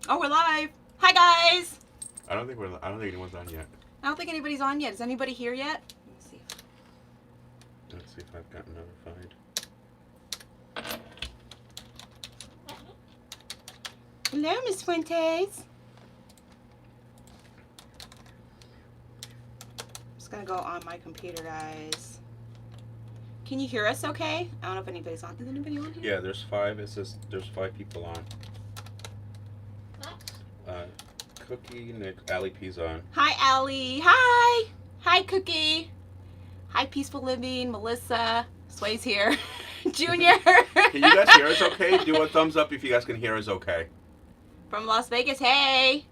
Oh, we're live. Hi, guys. I don't think anyone's on yet. I don't think anybody's on yet. Is anybody here yet? Let me see. Let's see if I've gotten notified. Hello, Miss Fuentes. I'm just gonna go on my computer, guys. Can you hear us? Okay. I don't know if anybody's on. Is anybody on here? Yeah, there's five. It says there's five people on. Uh, Cookie, Nick, Ali P's on. Hi, Allie. Hi. Hi, Cookie. Hi, Peaceful Living. Melissa. Sway's here. Junior. Can you guys hear us okay? Do a thumbs up if you guys can hear us okay. From Las Vegas. Hey.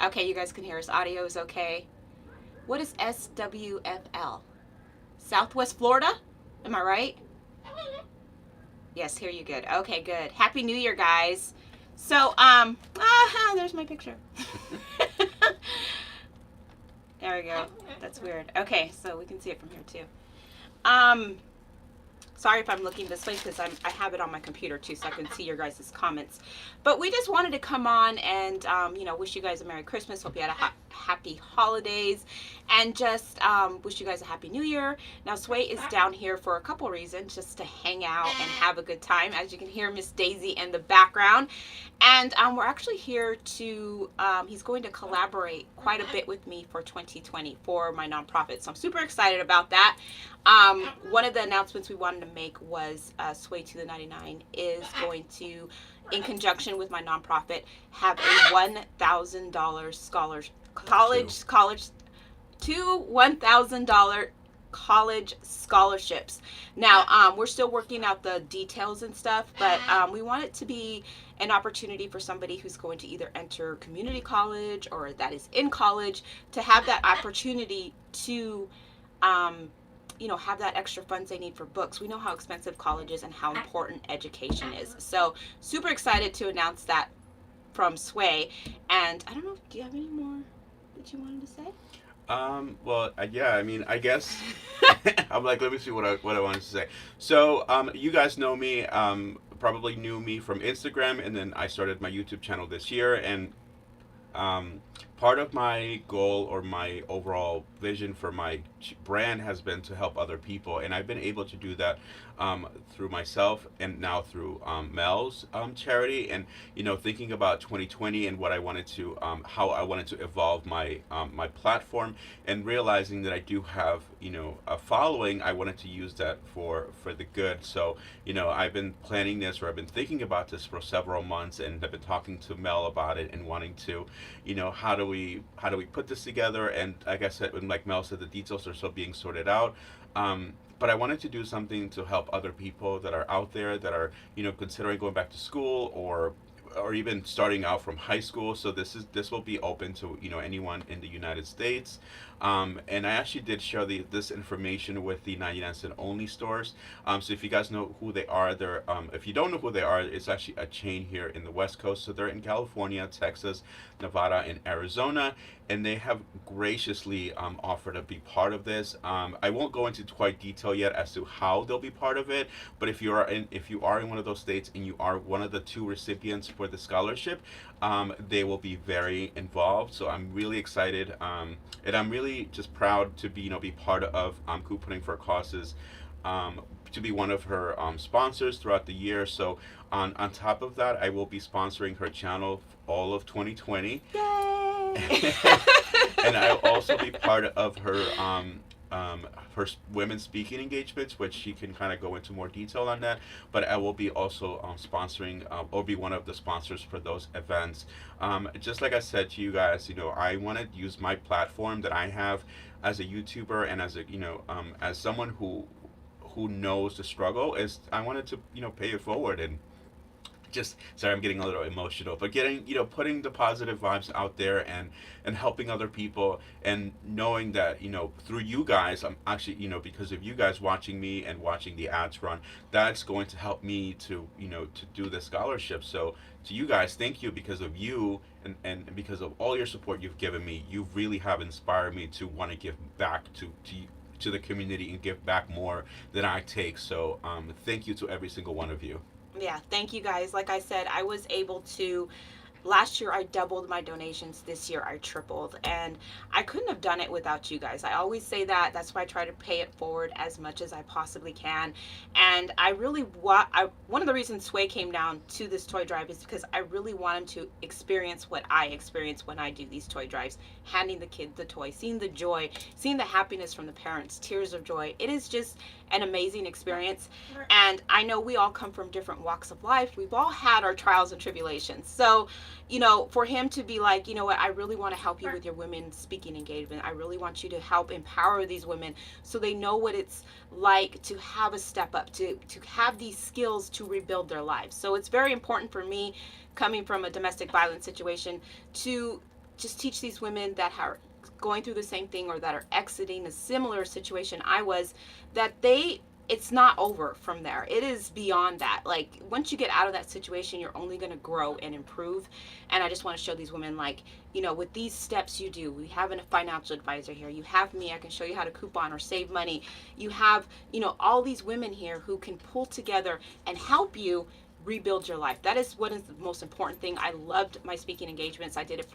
Okay, you guys can hear us. Audio is okay. What is SWFL? Southwest Florida? Am I right? Yes, hear you good. Okay, good. Happy New Year, guys. So, there's my picture. There we go. That's weird. Okay, so we can see it from here too. Um, Sorry if I'm looking this way because I have it on my computer too, so I can see your guys' comments. But we just wanted to come on and wish you guys a Merry Christmas. Hope you had a happy holidays, and just wish you guys a Happy New Year. Now Sway is down here for a couple reasons, just to hang out and have a good time. As you can hear, Miss Daisy in the background, and we're actually here to. He's going to collaborate quite a bit with me for 2020 for my nonprofit, so I'm super excited about that. One of the announcements we wanted to make was Sway to the 99 is going to, in conjunction with my nonprofit, have a $1,000 college two $1,000 college scholarships. Now, we're still working out the details and stuff, but we want it to be an opportunity for somebody who's going to either enter community college or that is in college to have that opportunity to have that extra funds they need for books. We know how expensive college is and how important education is. So super excited to announce that from Sway. And I don't know, do you have any more that you wanted to say? Well, yeah, I mean, I guess I'm like, let me see what I wanted to say. So, you guys know me, probably knew me from Instagram, and then I started my YouTube channel this year, and um, part of my goal or my overall vision for my brand has been to help other people, and I've been able to do that through myself and now through Mel's charity. And thinking about 2020 and what I wanted to, how I wanted to evolve my platform, and realizing that I do have a following, I wanted to use that for the good. So I've been planning this, or I've been thinking about this for several months, and I've been talking to Mel about it and wanting to how do we put this together. And like I said, when like Mel said, the details are still being sorted out. But I wanted to do something to help other people that are out there that are considering going back to school, or even starting out from high school. So this will be open to anyone in the United States. And I actually did share this information with the 99 cent only stores. So if you guys know who they are, if you don't know who they are, it's actually a chain here in the West Coast. So they're in California, Texas, Nevada, and Arizona, and they have graciously offered to be part of this. I won't go into quite detail yet as to how they'll be part of it, but if you are in one of those states and you are one of the two recipients for the scholarship, they will be very involved. So I'm really excited, and I'm really just proud to be part of Couponing for Causes. To be one of her sponsors throughout the year. So on top of that, I will be sponsoring her channel all of 2020. Yay! And I'll also be part of her women's speaking engagements, which she can kind of go into more detail on that. But I will be also sponsoring, or be one of the sponsors for those events. Just like I said to you guys, I want to use my platform that I have as a YouTuber, and as a as someone who knows the struggle, is I wanted to pay it forward. And just, sorry, I'm getting a little emotional, but getting putting the positive vibes out there, and helping other people, and knowing that through you guys, I'm actually because of you guys watching me and watching the ads run, that's going to help me to do the scholarship. So to you guys, thank you. Because of you, and because of all your support you've given me, you really have inspired me to want to give back to the community, and give back more than I take. So thank you to every single one of you. Yeah, thank you guys. Like I said, I was able to last year I doubled my donations. This year I tripled, and I couldn't have done it without you guys. I always say that. That's why I try to pay it forward as much as I possibly can. And I really one of the reasons Sway came down to this toy drive is because I really want him to experience what I experience when I do these toy drives, handing the kid the toy, seeing the joy, seeing the happiness from the parents, tears of joy. It is just an amazing experience. And I know we all come from different walks of life. We've all had our trials and tribulations. So, for him to be like, you know what, I really want to help you with your women speaking engagement. I really want you to help empower these women so they know what it's like to have a step up, to have these skills to rebuild their lives. So it's very important for me, coming from a domestic violence situation, to just teach these women that are going through the same thing or that are exiting a similar situation I was, that it's not over from there. It is beyond that. Like, once you get out of that situation, you're only going to grow and improve. And I just want to show these women, like, with these steps you do, we have a financial advisor here. You have me. I can show you how to coupon or save money. You have, all these women here who can pull together and help you rebuild your life. That is what is the most important thing. I loved my speaking engagements. I did it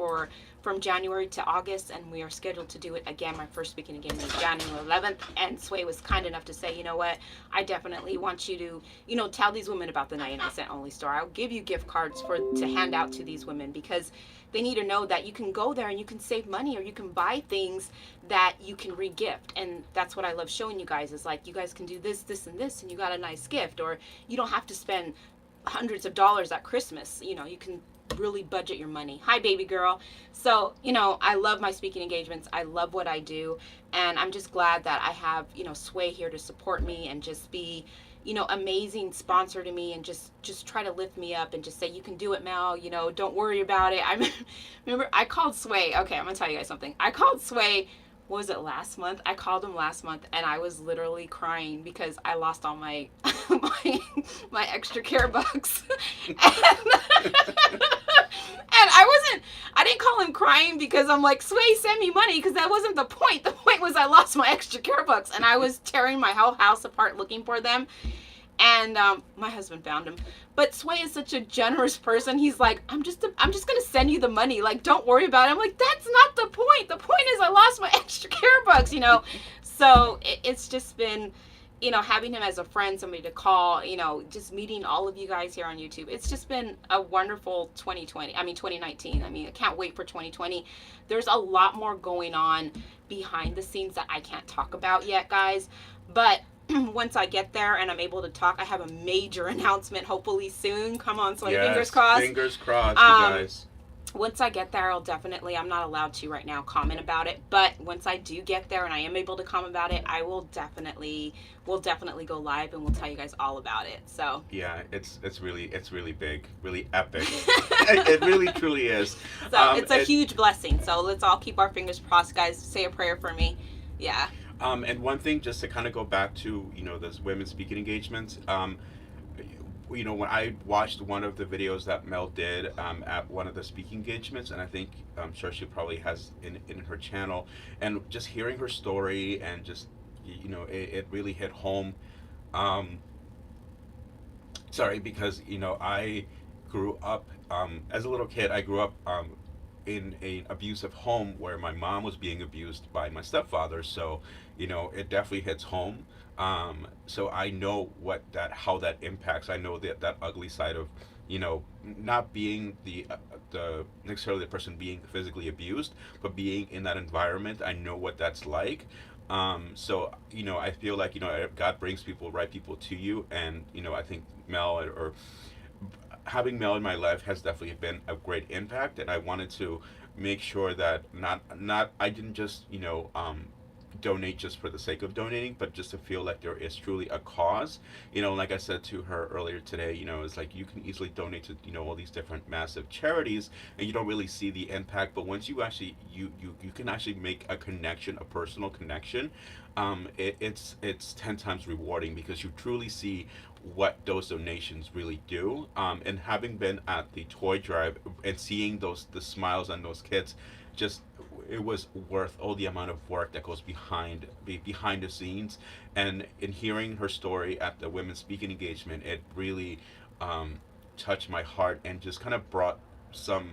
from January to August, and we are scheduled to do it again. My first speaking engagement is January 11th, and Sway was kind enough to say, you know what, I definitely want you to, tell these women about the 99-cent only store. I'll give you gift cards to hand out to these women, because they need to know that you can go there and you can save money, or you can buy things that you can re-gift. And that's what I love showing you guys, is like, you guys can do this, this, and this, and you got a nice gift. Or you don't have to spend hundreds of dollars at Christmas. You can really budget your money. Hi, baby girl. So, I love my speaking engagements. I love what I do. And I'm just glad that I have, Sway here to support me and just be, amazing sponsor to me, and just try to lift me up and just say, you can do it, Mel. Don't worry about it. I remember I called Sway. Okay, I'm going to tell you guys something. I called Sway, what was it, last month? I called him last month, and I was literally crying because I lost all my my extra care bucks. And, I didn't call him crying because I'm like, Sway, send me money, because that wasn't the point. The point was I lost my extra care bucks, and I was tearing my whole house apart looking for them. And my husband found him. But Sway is such a generous person. He's like, I'm just gonna send you the money. Like, don't worry about it. I'm like, that's not the point. The point is I lost my extra care bucks. So it's just been, having him as a friend, somebody to call. Just meeting all of you guys here on YouTube. It's just been a wonderful 2019. I can't wait for 2020. There's a lot more going on behind the scenes that I can't talk about yet, guys. But once I get there and I'm able to talk, I have a major announcement hopefully soon. Come on, so Yes, fingers crossed. Fingers crossed, you guys. Once I get there, I'm not allowed to right now comment about it, but once I do get there and I am able to comment about it, we'll definitely go live and we'll tell you guys all about it. So yeah, it's really big, really epic. It really truly is. So it's a huge blessing. So let's all keep our fingers crossed, guys. Say a prayer for me. Yeah. And one thing, just to kind of go back to those women speaking engagements. When I watched one of the videos that Mel did at one of the speaking engagements, and I think I'm sure she probably has in her channel, and just hearing her story and just it really hit home. Sorry, because I grew up as a little kid. I grew up in an abusive home where my mom was being abused by my stepfather. So it definitely hits home. So I know how that impacts. I know that ugly side of not being the necessarily the person being physically abused, but being in that environment. I know what that's like. So I feel like God brings right people to you, and I think Mel, or having Mel in my life, has definitely been a great impact. And I wanted to make sure that not I didn't just donate just for the sake of donating, but just to feel like there is truly a cause. Like I said to her earlier today, it's like you can easily donate to all these different massive charities, and you don't really see the impact. But once you actually you can actually make a connection, a personal connection, it's 10 times rewarding, because you truly see what those donations really do. And having been at the toy drive and seeing the smiles on those kids, just it was worth all the amount of work that goes behind the scenes. And in hearing her story at the women's speaking engagement, it really touched my heart and just kind of brought some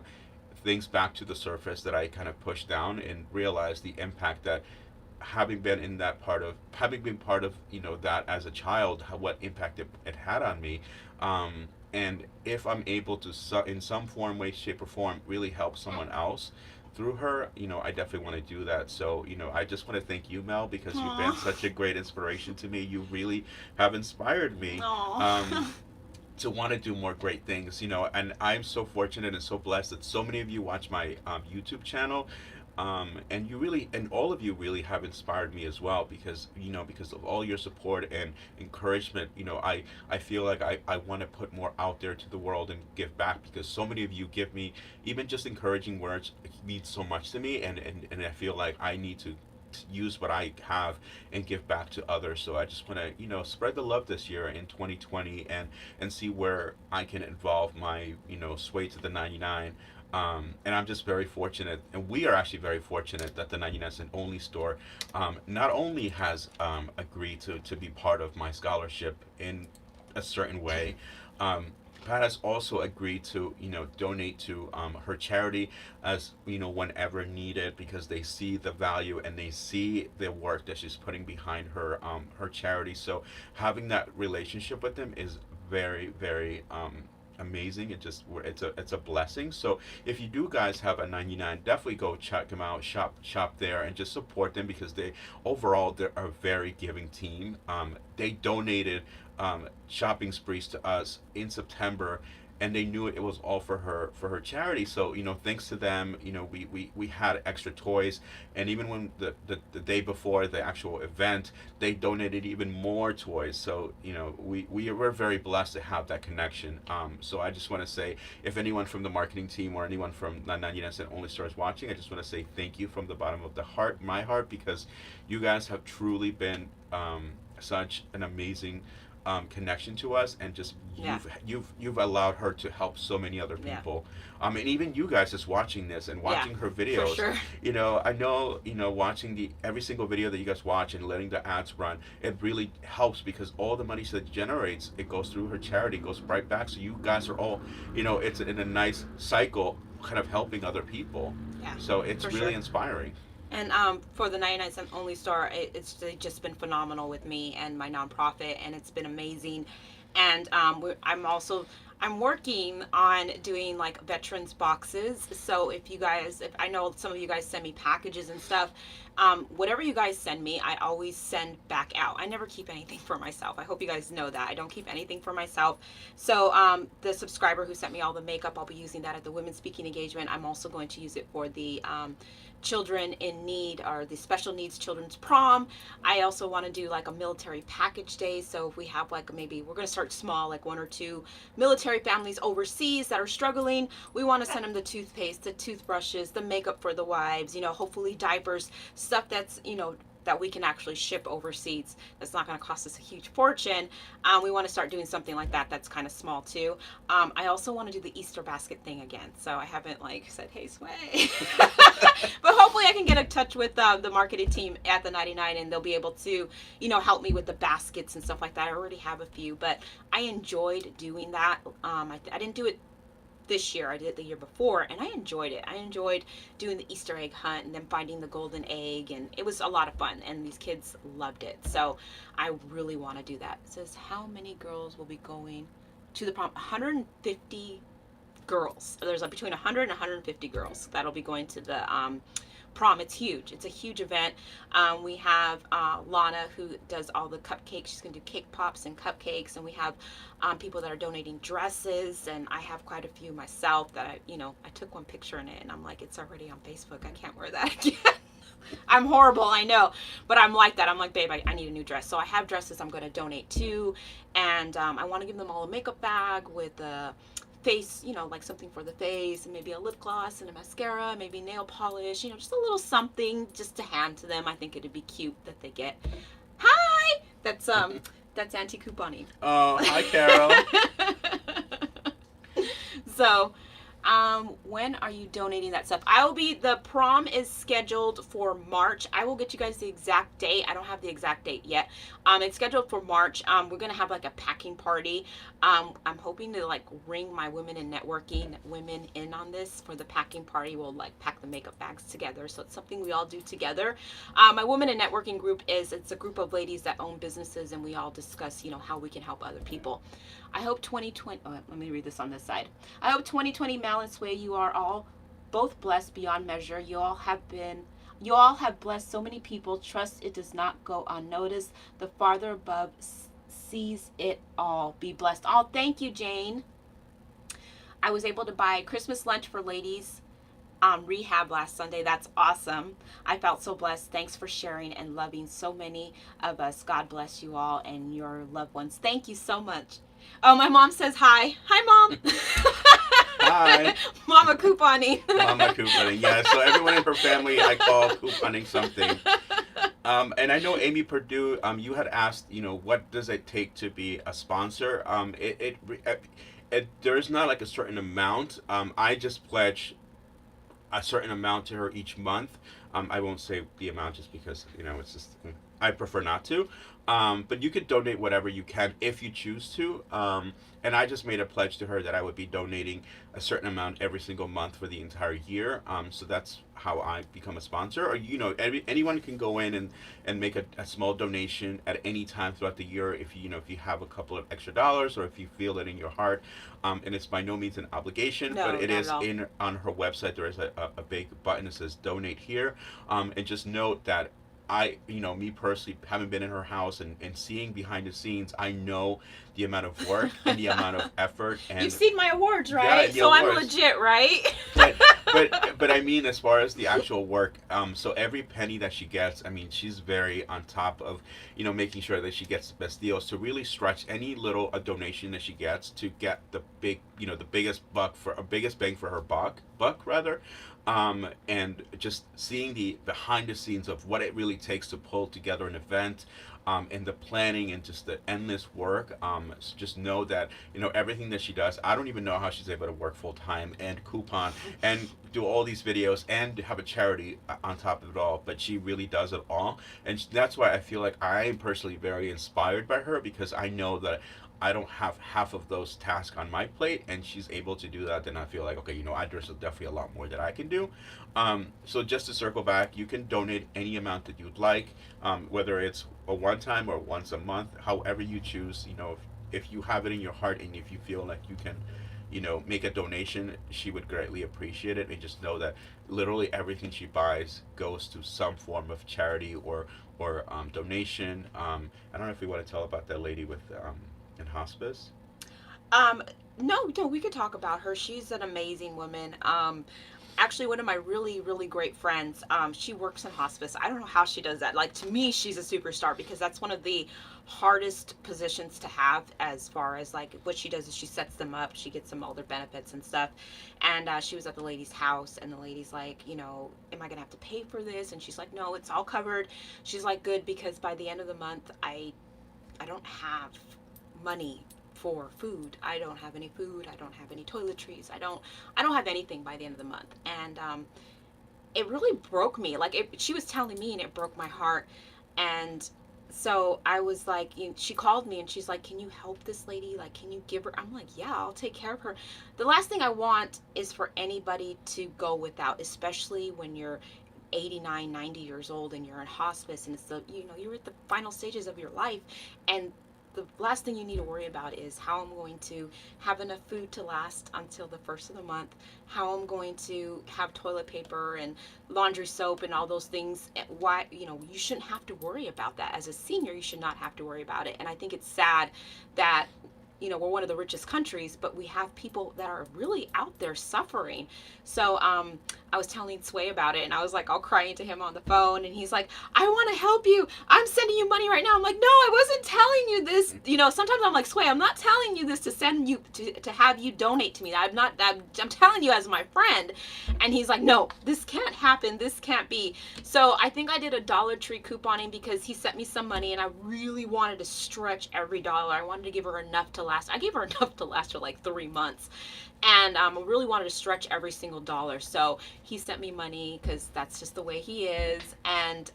things back to the surface that I kind of pushed down, and realized the impact that having been part of that as a child, what impact it had on me. And if I'm able to in some form, way, shape, or form really help someone else through her, I definitely want to do that. So I just want to thank you, Mel, because you've been Aw. such a great inspiration to me. You really have inspired me. Aw. um, to want to do more great things, and I'm so fortunate and so blessed that so many of you watch my YouTube channel. And all of you really have inspired me as well, because of all your support and encouragement. I feel like I want to put more out there to the world and give back, because so many of you give me even just encouraging words means so much to me, and I feel like I need to use what I have and give back to others. So I just want to, spread the love this year in 2020, and see where I can involve my, sway to the 99. And I'm just very fortunate, and we are actually very fortunate that the 99 Cent Only Store not only has agreed to be part of my scholarship in a certain way. Um, Pat has also agreed to, donate to her charity, as whenever needed, because they see the value and they see the work that she's putting behind her charity. So having that relationship with them is very, very amazing. It's a blessing. So if you do guys have a 99, definitely go check them out, shop there, and just support them, because they're a very giving team. They donated shopping sprees to us in September, and they knew it was all for her charity. So thanks to them, we had extra toys, and even when the day before the actual event, they donated even more toys. So we were very blessed to have that connection. So I just want to say, if anyone from the marketing team or anyone from 99 Cent Only Store is watching, I just want to say thank you from the bottom of my heart, because you guys have truly been such an amazing connection to us, and just Yeah. you've allowed her to help so many other Yeah. people. And even you guys just watching this and Yeah. watching her For videos. sure. I know, watching the every single video that you guys watch and letting the ads run, it really helps, because all the money she generates, it goes through her charity, goes right back. So you guys are all, it's in a nice cycle, kind of helping other people. Yeah. So it's For really sure. inspiring. And for the 99 Cent Only Store, it's they've just been phenomenal with me and my nonprofit, and it's been amazing. And I'm working on doing like veterans boxes. So if I know some of you guys send me packages and stuff, whatever you guys send me, I always send back out. I never keep anything for myself. I hope you guys know that I don't keep anything for myself. So the subscriber who sent me all the makeup, I'll be using that at the women's speaking engagement. I'm also going to use it for the children in need, or the special needs children's prom. I also want to do like a military package day. So if we have like, maybe we're going to start small, like one or two military families overseas that are struggling, we want to send them the toothpaste, the toothbrushes, the makeup for the wives, hopefully diapers, stuff that's, that we can actually ship overseas. That's not going to cost us a huge fortune. We want to start doing something like that. That's kind of small too. I also want to do the Easter basket thing again. So I haven't like said, hey, Sway. But hopefully I can get in touch with the marketing team at the 99, and they'll be able to, help me with the baskets and stuff like that. I already have a few, but I enjoyed doing that. I didn't do it this year. I did it the year before, and I enjoyed it. I enjoyed doing the Easter egg hunt and then finding the golden egg, and it was a lot of fun, and these kids loved it. So I really want to do that. It says, how many girls will be going to the prom? 150 girls. There's between 100 and 150 girls that'll be going to the prom. It's huge. It's a huge event. We have Lana, who does all the cupcakes. She's going to do cake pops and cupcakes. And we have people that are donating dresses. And I have quite a few myself that I took one picture in it, and I'm like, it's already on Facebook. I can't wear that again. I'm horrible, I know, but I'm like that. I'm like, babe, I need a new dress. So I have dresses I'm going to donate to, and I want to give them all a makeup bag with a face, like something for the face, and maybe a lip gloss and a mascara, maybe nail polish, just a little something just to hand to them. I think it'd be cute that they get. Hi, that's Auntie Couponi. Oh, hi, Carol. So When are you donating that stuff? The prom is scheduled for March. I will get you guys the exact date. I don't have the exact date yet. It's scheduled for March. We're gonna have like a packing party. I'm hoping to like ring my women in networking women in on this for the packing party. We'll like pack the makeup bags together. So it's something we all do together. My women in networking group it's a group of ladies that own businesses, and we all discuss, how we can help other people. I hope 2020, let me read this on this side. I hope 2020, Mal and Sway, you are all both blessed beyond measure. You all have blessed so many people. Trust it does not go unnoticed. The Father above sees it all. Be blessed. Oh, thank you, Jane. I was able to buy Christmas lunch for ladies rehab last Sunday. That's awesome. I felt so blessed. Thanks for sharing and loving so many of us. God bless you all and your loved ones. Thank you so much. Oh, my mom says hi. Hi, Mom. Hi. Mama couponing. Mama couponing. Yeah, so everyone in her family I call couponing something. And I know Amy Purdue, you had asked, what does it take to be a sponsor? There's not like a certain amount. I just pledge a certain amount to her each month. I won't say the amount just because, it's just, I prefer not to. But you could donate whatever you can if you choose to. And I just made a pledge to her that I would be donating a certain amount every single month for the entire year. So that's how I become a sponsor. Or, anyone can go in and make a small donation at any time throughout the year if if you have a couple of extra dollars or if you feel it in your heart. And it's by no means an obligation, No, but it not is at all. on her website. There is a big button that says donate here. And just note that me personally, having been in her house and seeing behind the scenes, I know the amount of work and the amount of effort. And You've seen my awards, right? Yeah, the so I'm awards. legit, right? but I mean, as far as the actual work, so every penny that she gets, I mean, she's very on top of, making sure that she gets the best deals to really stretch any little a donation that she gets to get the biggest biggest bang for her buck rather. And just seeing the behind the scenes of what it really takes to pull together an event, and the planning and just the endless work. So just know that everything that she does. I don't even know how she's able to work full time and coupon and do all these videos and have a charity on top of it all. But she really does it all, and that's why I feel like I am personally very inspired by her because I know that I don't have half of those tasks on my plate, and she's able to do that. Then I feel like, okay, there's definitely a lot more that I can do. So just to circle back, you can donate any amount that you'd like, whether it's a one time or once a month, however you choose. If you have it in your heart and if you feel like you can, make a donation, she would greatly appreciate it. And just know that literally everything she buys goes to some form of charity or donation. I don't know if you want to tell about that lady with in hospice. Um, no, we could talk about her. She's an amazing woman. Actually, one of my really, really great friends, she works in hospice. I don't know how she does that. Like, to me, she's a superstar because that's one of the hardest positions to have as far as like what she does is she sets them up, she gets them all their benefits and stuff. And she was at the lady's house, and the lady's like, am I gonna have to pay for this? And she's like, no, it's all covered. She's like, good, because by the end of the month, I don't have money for food. I don't have any food. I don't have any toiletries. I don't have anything by the end of the month. And it really broke me. Like she was telling me, and it broke my heart. And so I was like, she called me and she's like, can you help this lady? Like, can you give her? I'm like, yeah, I'll take care of her. The last thing I want is for anybody to go without, especially when you're 89, 90 years old and you're in hospice and it's you're at the final stages of your life. And the last thing you need to worry about is how I'm going to have enough food to last until the first of the month, how I'm going to have toilet paper and laundry soap and all those things. Why, you shouldn't have to worry about that. As a senior, you should not have to worry about it. And I think it's sad that we're one of the richest countries, but we have people that are really out there suffering. So I was telling Sway about it, and I was like all crying to him on the phone, and he's like, I want to help you. I'm sending you money right now. I'm like, no, I wasn't telling you this. Sometimes I'm like, Sway, I'm not telling you this to send you to have you donate to me. I'm telling you as my friend. And he's like, no, this can't happen. This can't be. So I think I did a Dollar Tree couponing because he sent me some money, and I really wanted to stretch every dollar. I wanted to give her enough to last. I gave her enough to last her like 3 months, and I really wanted to stretch every single dollar. So he sent me money because that's just the way he is, and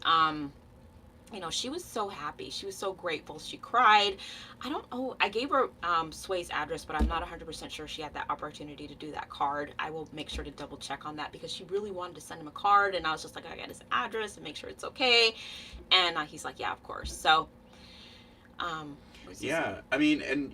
she was so happy. She was so grateful. She cried. I gave her Sway's address, but I'm not 100% sure she had that opportunity to do that card. I will make sure to double check on that because she really wanted to send him a card, and I was just like, I got his address and make sure it's okay. And he's like, yeah, of course. So, Yeah, I mean, and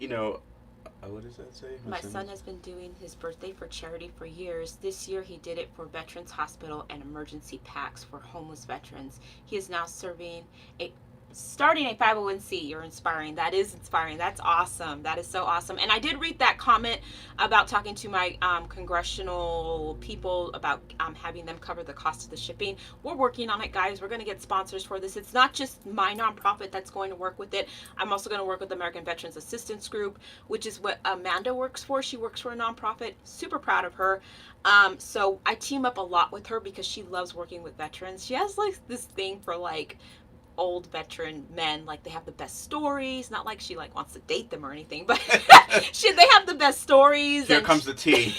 what does that say? my son has been doing his birthday for charity for years. This year he did it for Veterans Hospital and emergency packs for homeless veterans. He is now starting a 501c. You're inspiring. That is inspiring. That's awesome. That is so awesome. And I did read that comment about talking to my congressional people about having them cover the cost of the shipping. We're working on it, guys. We're going to get sponsors for this. It's not just my nonprofit that's going to work with it. I'm also going to work with the American Veterans Assistance Group, which is what Amanda works for. She works for a nonprofit. Super proud of her. So I team up a lot with her because she loves working with veterans. She has like this thing for like old veteran men, like they have the best stories. Not like she like wants to date them or anything, but they have the best stories. Here comes the tea.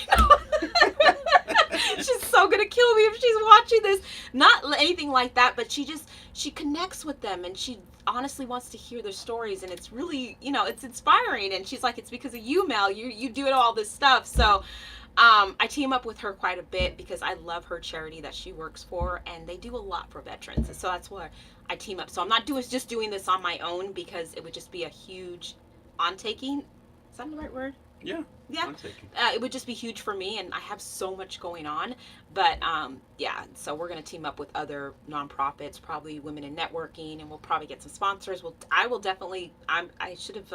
She's so gonna kill me if she's watching this. Not anything like that, but she connects with them, and she honestly wants to hear their stories, and it's really, it's inspiring. And she's like, it's because of you, Mel. You do all this stuff. So I team up with her quite a bit because I love her charity that she works for, and they do a lot for veterans. And so that's why I team up. So I'm not just doing this on my own because it would just be a huge on-taking. Is that the right word? Yeah. Yeah. It would just be huge for me, and I have so much going on. But yeah, so we're going to team up with other nonprofits, probably Women in Networking, and we'll probably get some sponsors. I will definitely, I should have,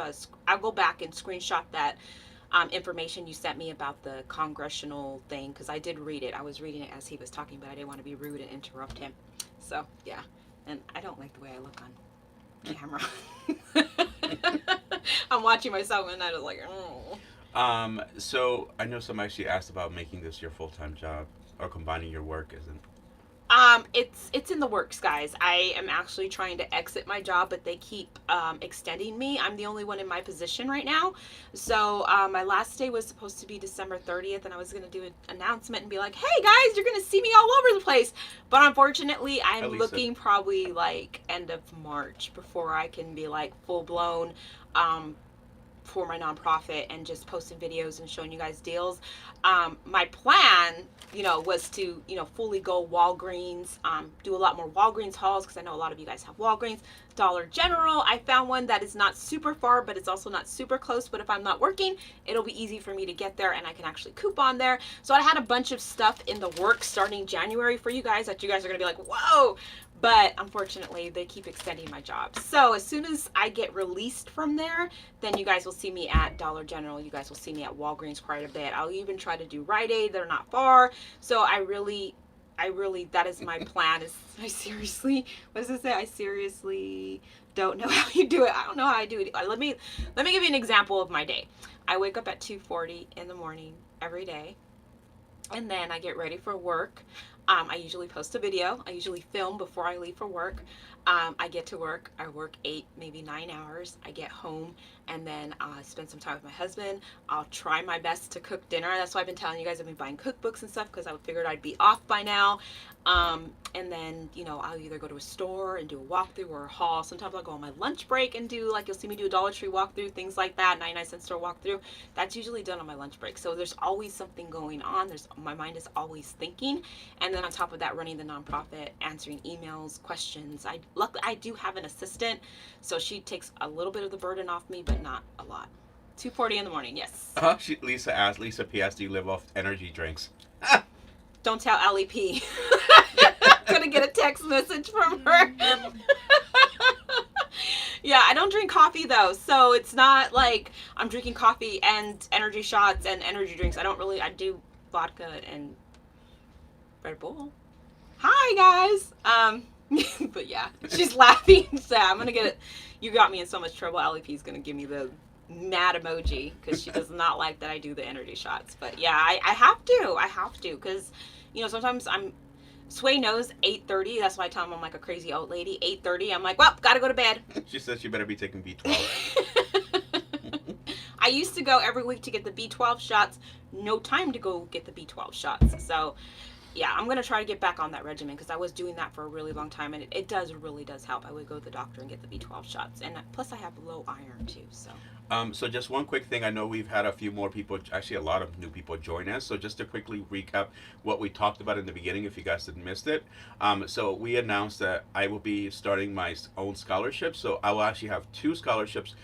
I'll go back and screenshot that information you sent me about the congressional thing, because I did read it. I was reading it as he was talking, but I didn't want to be rude and interrupt him. So yeah, and I don't like the way I look on camera. I'm watching myself and I was like, oh. So I know somebody actually asked about making this your full-time job or combining your work as an. It's in the works, guys. I am actually trying to exit my job, but they keep extending me. I'm the only one in my position right now. So my last day was supposed to be December 30th, and I was going to do an announcement and be like, hey guys, you're going to see me all over the place. But unfortunately, I'm looking probably like end of March before I can be like full blown for my nonprofit and just posting videos and showing you guys deals. My plan, was to, fully go Walgreens, do a lot more Walgreens hauls, because I know a lot of you guys have Walgreens. Dollar General, I found one that is not super far, but it's also not super close. But if I'm not working, it'll be easy for me to get there, and I can actually coupon there. So I had a bunch of stuff in the works starting January for you guys that you guys are going to be like, whoa. But unfortunately, they keep extending my job. So as soon as I get released from there, then you guys will see me at Dollar General. You guys will see me at Walgreens quite a bit. I'll even try to do Rite Aid. They're not far. So I really, that is my plan. I seriously, what does it say? I seriously don't know how you do it. I don't know how I do it. Let me give you an example of my day. I wake up at 2:40 in the morning every day, and then I get ready for work. I usually post a video. I usually film before I leave for work. I get to work. I work 8, maybe 9 hours. I get home, and then I spend some time with my husband. I'll try my best to cook dinner. That's why I've been telling you guys I've been buying cookbooks and stuff, because I figured I'd be off by now. And then, I'll either go to a store and do a walkthrough or a haul. Sometimes I'll go on my lunch break and do, like, you'll see me do a Dollar Tree walkthrough, things like that, 99-cent store walkthrough. That's usually done on my lunch break. So there's always something going on. My mind is always thinking. And then on top of that, running the nonprofit, answering emails, questions. Luckily, I do have an assistant, so she takes a little bit of the burden off me, but not a lot. 2:40 in the morning, yes. Lisa asked, Lisa P.S., do you live off energy drinks? Don't tell LEP. I'm gonna get a text message from her. Yeah, I don't drink coffee though, so it's not like I'm drinking coffee and energy shots and energy drinks. I do vodka and Red Bull. Hi guys. But yeah, she's laughing. So I'm gonna get it. You got me in so much trouble. LEP's gonna give me the mad emoji because she does not like that I do the energy shots. But yeah, I have to because sometimes Sway knows 8:30. That's why I tell him I'm like a crazy old lady. 8:30. I'm like, well, gotta go to bed. She says you better be taking B12. I used to go every week to get the B12 shots. No time to go get the B12 shots. So yeah, I'm gonna try to get back on that regimen because I was doing that for a really long time, and it does really does help. I would go to the doctor and get the B12 shots, and plus I have low iron too. So So just one quick thing. I know we've had a few more people, actually a lot of new people join us. So just to quickly recap what we talked about in the beginning, if you guys had missed it. So we announced that I will be starting my own scholarship. So I will actually have two scholarships,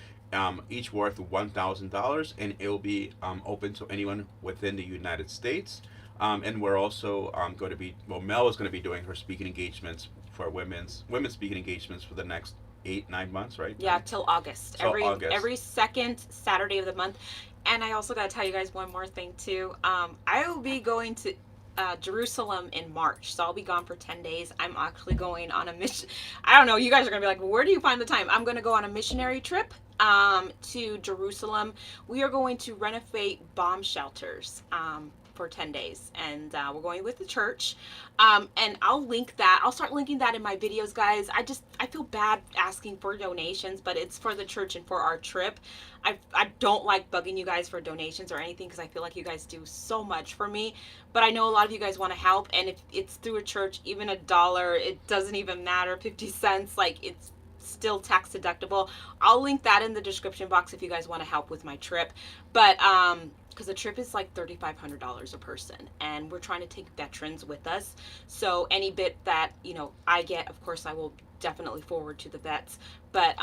each worth $1,000, and it will be open to anyone within the United States. And we're also going to be, well, Mel is going to be doing her speaking engagements for women's speaking engagements for the next 8-9 months, right? yeah, till August. Till August. Every second Saturday of the month. And I also gotta tell you guys one more thing too. I will be going to Jerusalem in March, so I'll be gone for 10 days. I'm actually going on a mission. I don't know. You guys are gonna be like, well, where do you find the time? I'm gonna go on a missionary trip to Jerusalem. We are going to renovate bomb shelters. For 10 days, and we're going with the church, and I'll link that. I'll start linking that in my videos, guys. I feel bad asking for donations, but it's for the church and for our trip. I don't like bugging you guys for donations or anything because I feel like you guys do so much for me, but I know a lot of you guys want to help, and if it's through a church, even $1, it doesn't even matter. 50 cents, like, it's still tax deductible. I'll link that in the description box if you guys want to help with my trip. But because the trip is like $3,500 a person, and we're trying to take veterans with us. So any bit that I get, of course, I will definitely forward to the vets. But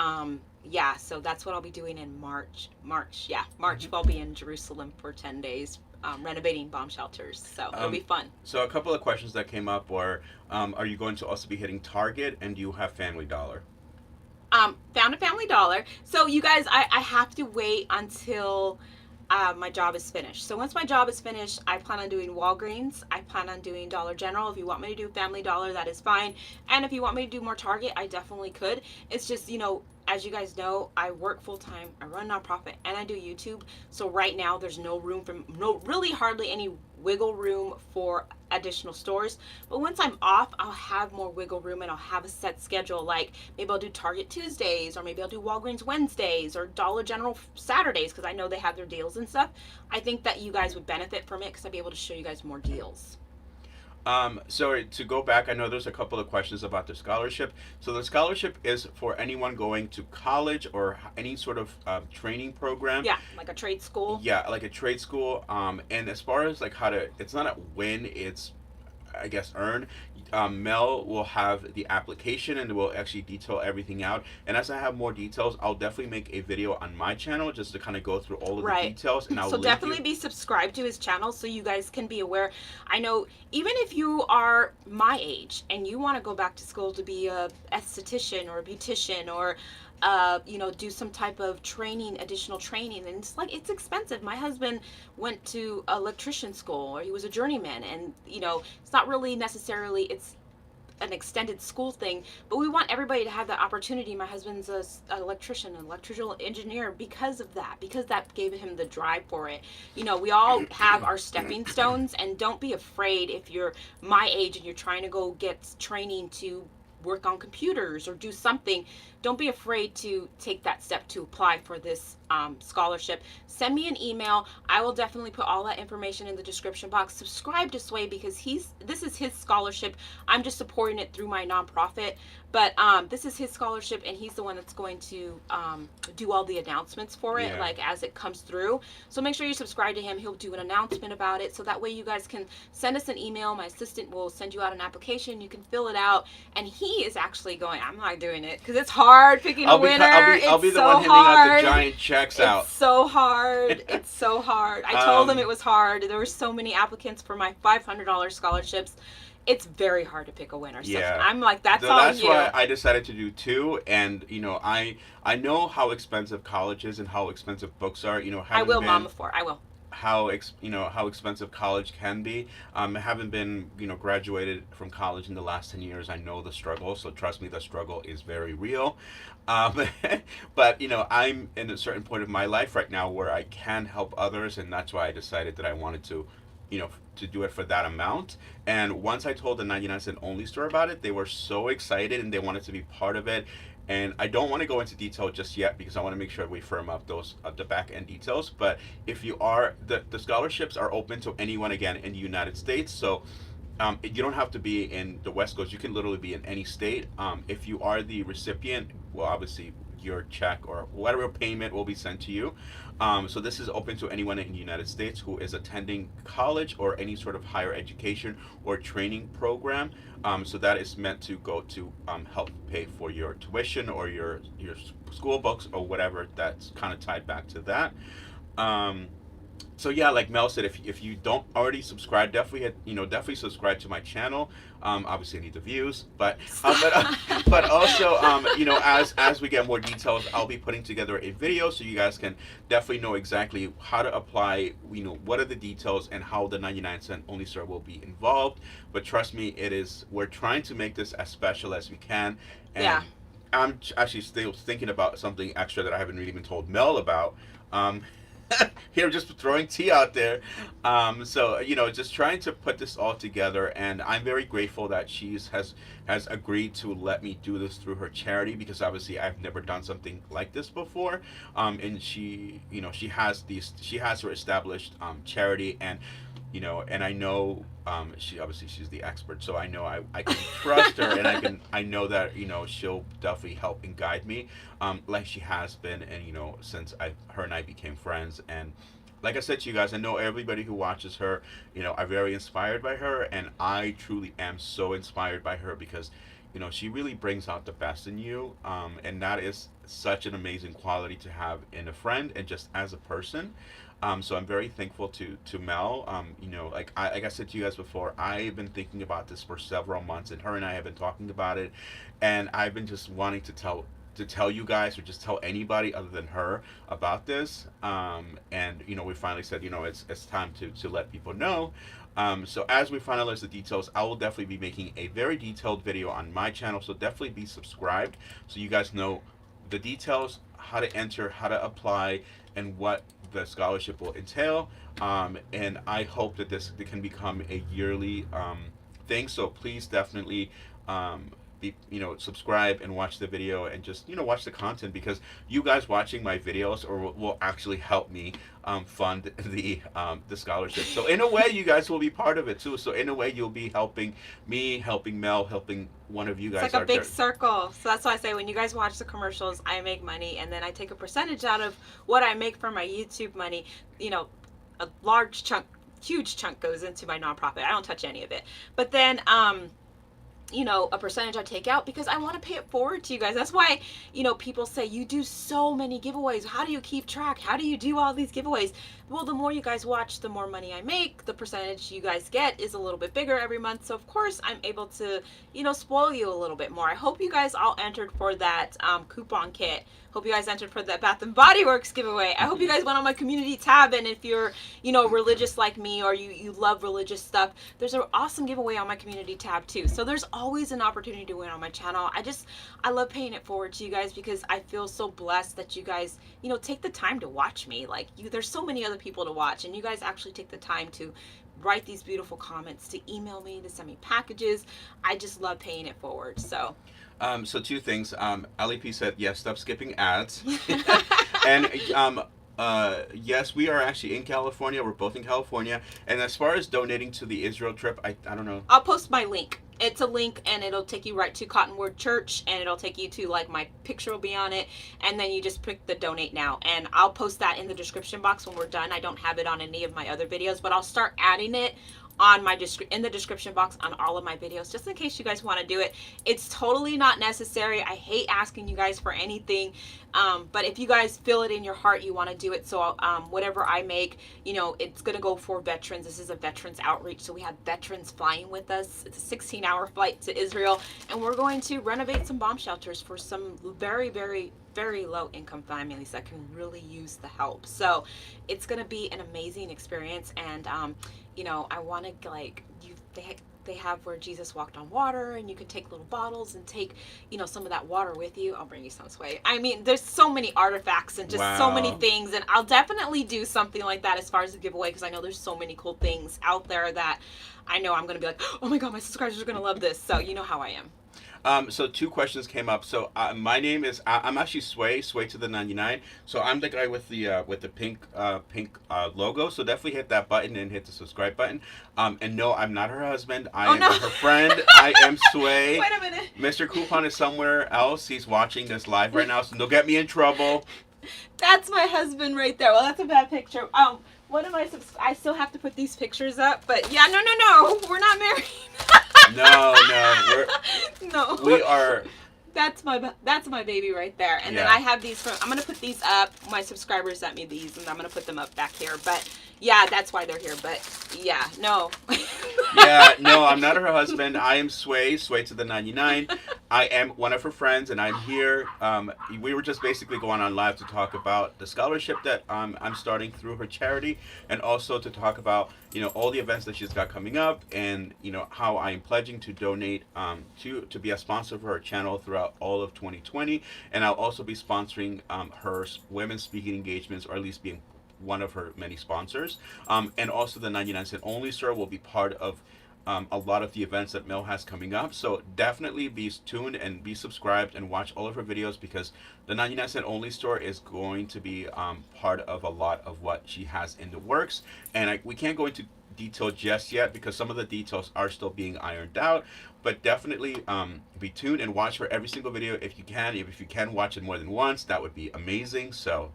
yeah, so that's what I'll be doing in March. March, I'll be in Jerusalem for 10 days. Renovating bomb shelters, so it'll be fun. So a couple of questions that came up were, are you going to also be hitting Target, and do you have Family Dollar? Found a Family Dollar. So you guys, I have to wait until my job is finished. So once my job is finished, I plan on doing Walgreens. I plan on doing Dollar General. If you want me to do Family Dollar, that is fine. And if you want me to do more Target, I definitely could. It's just, as you guys know, I work full time, I run a nonprofit, and I do YouTube. So right now there's really hardly any wiggle room for additional stores. But once I'm off, I'll have more wiggle room, and I'll have a set schedule. Like maybe I'll do Target Tuesdays, or maybe I'll do Walgreens Wednesdays, or Dollar General Saturdays, because I know they have their deals and stuff. I think that you guys would benefit from it because I'd be able to show you guys more deals. So to go back, I know there's a couple of questions about the scholarship. So the scholarship is for anyone going to college or any sort of training program. Yeah, like a trade school. Yeah, like a trade school. And as far as like it's not a win, it's, I guess, earn. Mel will have the application and will actually detail everything out. And as I have more details, I'll definitely make a video on my channel just to kind of go through all of the details. And I'll so definitely be subscribed to his channel so you guys can be aware. I know even if you are my age and you want to go back to school to be a esthetician or a beautician or do some type of training, additional training, and it's expensive. My husband went to electrician school, or he was a journeyman, and it's not really necessarily an extended school thing, but we want everybody to have that opportunity. My husband's an electrician, an electrical engineer, because that gave him the drive for it. We all have our stepping stones, and don't be afraid if you're my age and you're trying to go get training to work on computers or do something. Don't be afraid to take that step to apply for this scholarship. Send me an email. I will definitely put all that information in the description box. Subscribe to Sway because this is his scholarship. I'm just supporting it through my nonprofit, but this is his scholarship, and he's the one that's going to do all the announcements for it, like as it comes through. So make sure you subscribe to him. He'll do an announcement about it, so that way you guys can send us an email. My assistant will send you out an application. You can fill it out, and he is actually going. I'm not doing it because it's hard picking a winner. I'll be the one handing out the giant checks out. It's so hard. It's so hard. I told him it was hard. There were so many applicants for my $500 scholarships. It's very hard to pick a winner. So I'm like, that's all you. That's why I decided to do two. And I know how expensive college is and how expensive books are. I will, Mama, I will. How expensive college can be. I haven't been graduated from college in the last 10 years. I know the struggle, so trust me, the struggle is very real. But I'm in a certain point of my life right now where I can help others, and that's why I decided that I wanted to to do it for that amount. And once I told the 99 cent only store about it, they were so excited and they wanted to be part of it. And I don't want to go into detail just yet because I want to make sure we firm up those the back end details. But if you are the scholarships are open to anyone again in the United States, so you don't have to be in the West Coast. You can literally be in any state. If you are the recipient, well, obviously your check or whatever payment will be sent to you. So this is open to anyone in the United States who is attending college or any sort of higher education or training program. So that is meant to go to help pay for your tuition or your school books or whatever that's kind of tied back to that. Um, so yeah, like Mel said, if you don't already subscribe, definitely subscribe to my channel. Obviously, I need the views, but also as we get more details, I'll be putting together a video so you guys can definitely know exactly how to apply. What are the details and how the 99 cent only store will be involved. But trust me, we're trying to make this as special as we can. And Yeah. I'm actually still thinking about something extra that I haven't really been told Mel about. Um, Here, just throwing tea out there. So just trying to put this all together, and I'm very grateful that has agreed to let me do this through her charity because obviously I've never done something like this before. And she has her established charity, and I know she's the expert, so I know I can trust her, and I know that she'll definitely help and guide me, like she has been, and since her and I became friends. And like I said to you guys, I know everybody who watches her, are very inspired by her, and I truly am so inspired by her because she really brings out the best in you, and that is such an amazing quality to have in a friend and just as a person. So I'm very thankful to Mel. Like I said to you guys before, I've been thinking about this for several months, and her and I have been talking about it, and I've been just wanting to tell you guys or just tell anybody other than her about this. And we finally said it's time to let people know. So as we finalize the details, I will definitely be making a very detailed video on my channel. So definitely be subscribed so you guys know the details, how to enter, how to apply, and what the scholarship will entail. And I hope that this can become a yearly thing. So please definitely subscribe and watch the video and just watch the content, because you guys watching my videos will actually help me fund the scholarship. So in a way, you guys will be part of it too. So in a way, you'll be helping me, helping Mel, helping one of you guys. It's like a big circle. So that's why I say when you guys watch the commercials, I make money, and then I take a percentage out of what I make from my YouTube money. A large chunk, huge chunk goes into my nonprofit. I don't touch any of it. But then a percentage I take out because I want to pay it forward to you guys. That's why, people say you do so many giveaways. How do you keep track? How do you do all these giveaways? Well, the more you guys watch, the more money I make. The percentage you guys get is a little bit bigger every month. So of course I'm able to, spoil you a little bit more. I hope you guys all entered for that coupon kit. Hope you guys entered for the Bath and Body Works giveaway. I hope you guys went on my community tab, and if you're, religious like me, or you love religious stuff, there's an awesome giveaway on my community tab too. So there's always an opportunity to win on my channel. I love paying it forward to you guys because I feel so blessed that you guys, take the time to watch me. There's so many other people to watch, and you guys actually take the time to write these beautiful comments, to email me, to send me packages. I just love paying it forward. So two things. Ali P said, yes, stop skipping ads. And yes, we are actually in California. We're both in California. And as far as donating to the Israel trip, I don't know. I'll post my link. It's a link, and it'll take you right to Cottonwood Church, and it'll take you to my picture will be on it, and then you just pick the donate now, and I'll post that in the description box when we're done. I don't have it on any of my other videos, but I'll start adding it on in the description box on all of my videos, just in case you guys want to do it. It's totally not necessary. I hate asking you guys for anything, but if you guys feel it in your heart, you want to do it. So whatever I make, it's gonna go for veterans. This is a veterans outreach, so we have veterans flying with us. It's a 16-hour flight to Israel, and we're going to renovate some bomb shelters for some very, very, very low income families that can really use the help. So it's going to be an amazing experience, and I want to they have where Jesus walked on water, and you could take little bottles and take, some of that water with you. I'll bring you some, Sway. I mean, there's so many artifacts and just so many Wow. things, and I'll definitely do something like that as far as the giveaway, because I know there's so many cool things out there that I know I'm going to be like, oh my God, my subscribers are going to love this. So you know how I am. So two questions came up. So my name is I'm actually Sway to the 99. So I'm the guy with the pink logo. So definitely hit that button and hit the subscribe button. And no, I'm not her husband. I Oh, am no. her friend. I am Sway. Wait a minute. Mr. Coupon is somewhere else. He's watching this live right now, so don't get me in trouble. That's my husband right there. Well, that's a bad picture. One of my I still have to put these pictures up, but yeah, no, we're not married. No, No. we are. That's my baby right there. And then Yeah. I have these from. I'm gonna put these up. My subscribers sent me these, and I'm gonna put them up back here. But yeah, that's why they're here. But yeah, no. Yeah, no, I'm not her husband. I am Sway to the 99. I am one of her friends, and I'm here. We were just basically going on live to talk about the scholarship that I'm starting through her charity, and also to talk about all the events that she's got coming up, and how I am pledging to donate to be a sponsor for her channel throughout all of 2020, and I'll also be sponsoring her women's speaking engagements, or at least being one of her many sponsors. And also the 99 Cent Only Store will be part of a lot of the events that Mel has coming up. So definitely be tuned and be subscribed and watch all of her videos, because the 99 Cent Only Store is going to be part of a lot of what she has in the works. And we can't go into detail just yet because some of the details are still being ironed out. But definitely be tuned and watch her every single video if you can. If you can watch it more than once, that would be amazing. So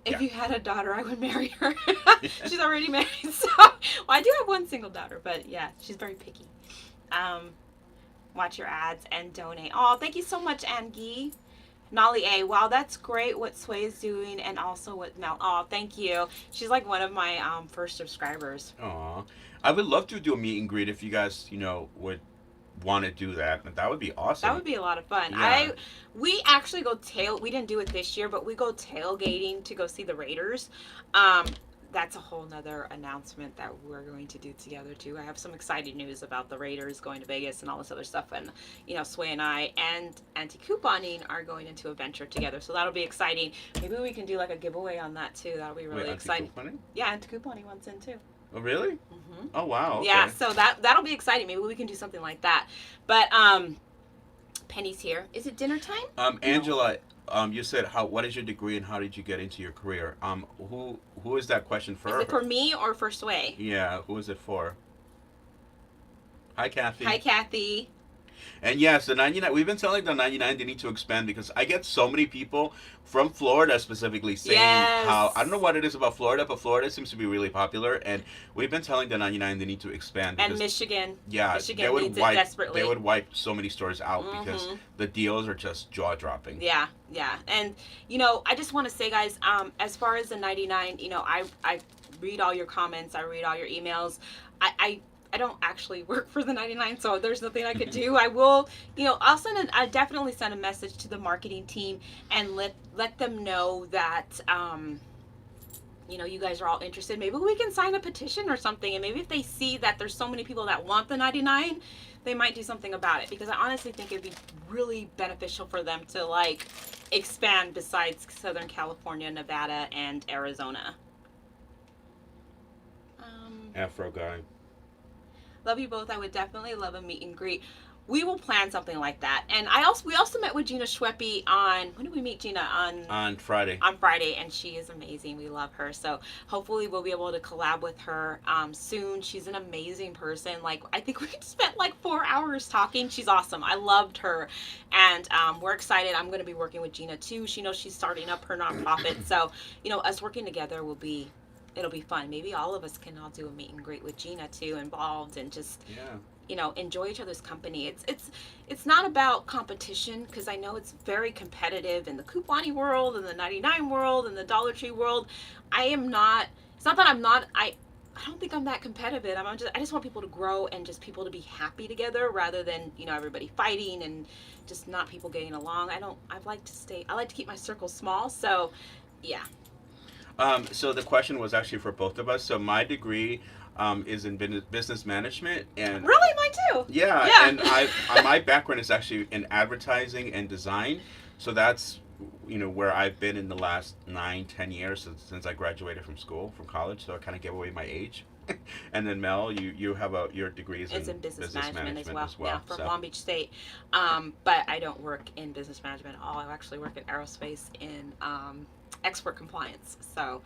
If yeah. you had a daughter, I would marry her. She's already married, so well, I do have one single daughter, but yeah, she's very picky. Watch your ads and donate. Oh, thank you so much, Angie. Nolly A. Wow, that's great what Sway is doing, and also what Mel. Oh, thank you. She's like one of my first subscribers. Aw. I would love to do a meet and greet if you guys, would want to do that. That would be awesome. That would be a lot of fun. Yeah. We actually go we didn't do it this year, but we go tailgating to go see the Raiders. That's a whole nother announcement that we're going to do together too. I have some exciting news about the Raiders going to Vegas and all this other stuff, and Sway and I and anti-couponing are going into a venture together, so that'll be exciting. Maybe we can do like a giveaway on that too. That'll be really Wait, exciting. anti-couponing? Yeah, anti-couponing wants in too. Oh, really? Mm-hmm. Oh, wow. Okay. Yeah, so that'll be exciting. Maybe we can do something like that. But Penny's here. Is it dinner time? Angela, you said what is your degree and how did you get into your career? Who is that question for? Is it for me or for Sway? Yeah, who is it for? Hi, Kathy. Hi, Kathy. And yes, the 99, we've been telling the 99 they need to expand, because I get so many people from Florida specifically saying how, I don't know what it is about Florida, but Florida seems to be really popular, and we've been telling the 99 they need to expand. And Michigan. Yeah, Michigan needs it desperately. they would wipe so many stores out because the deals are just jaw-dropping. Yeah. And, I just want to say, guys, as far as the 99, I read all your comments. I read all your emails. I don't actually work for the 99, so there's nothing I could do. I will, I definitely send a message to the marketing team and let them know that, you guys are all interested. Maybe we can sign a petition or something, and maybe if they see that there's so many people that want the 99, they might do something about it, because I honestly think it'd be really beneficial for them to, expand besides Southern California, Nevada, and Arizona. Afro guy. Love you both. I would definitely love a meet and greet. We will plan something like that. And we also met with Gina Schweppe on, when did we meet Gina? On Friday. On Friday, and she is amazing. We love her. So hopefully we'll be able to collab with her soon. She's an amazing person. I think we spent 4 hours talking. She's awesome. I loved her. And we're excited. I'm going to be working with Gina too. She knows she's starting up her nonprofit. So, us working together it'll be fun. Maybe all of us can all do a meet and greet with Gina too, involved, and just enjoy each other's company. It's not about competition, because I know it's very competitive in the couponing world and the 99 world and the Dollar Tree world. It's not that I don't think I'm that competitive. I just want people to grow and just people to be happy together, rather than everybody fighting and just not people getting along. I like to keep my circle small. So yeah. So the question was actually for both of us. So my degree, is in business management, and Really, mine too. yeah, Yeah. and my background is actually in advertising and design, so that's where I've been in the last 9, 10 years since I graduated from college. So I kind of gave away my age. And then Mel, you have your degrees It's in in business business management management as as well. Yeah, well. from So Long Beach State. But I don't work in business management at all. I actually work in aerospace in export compliance. So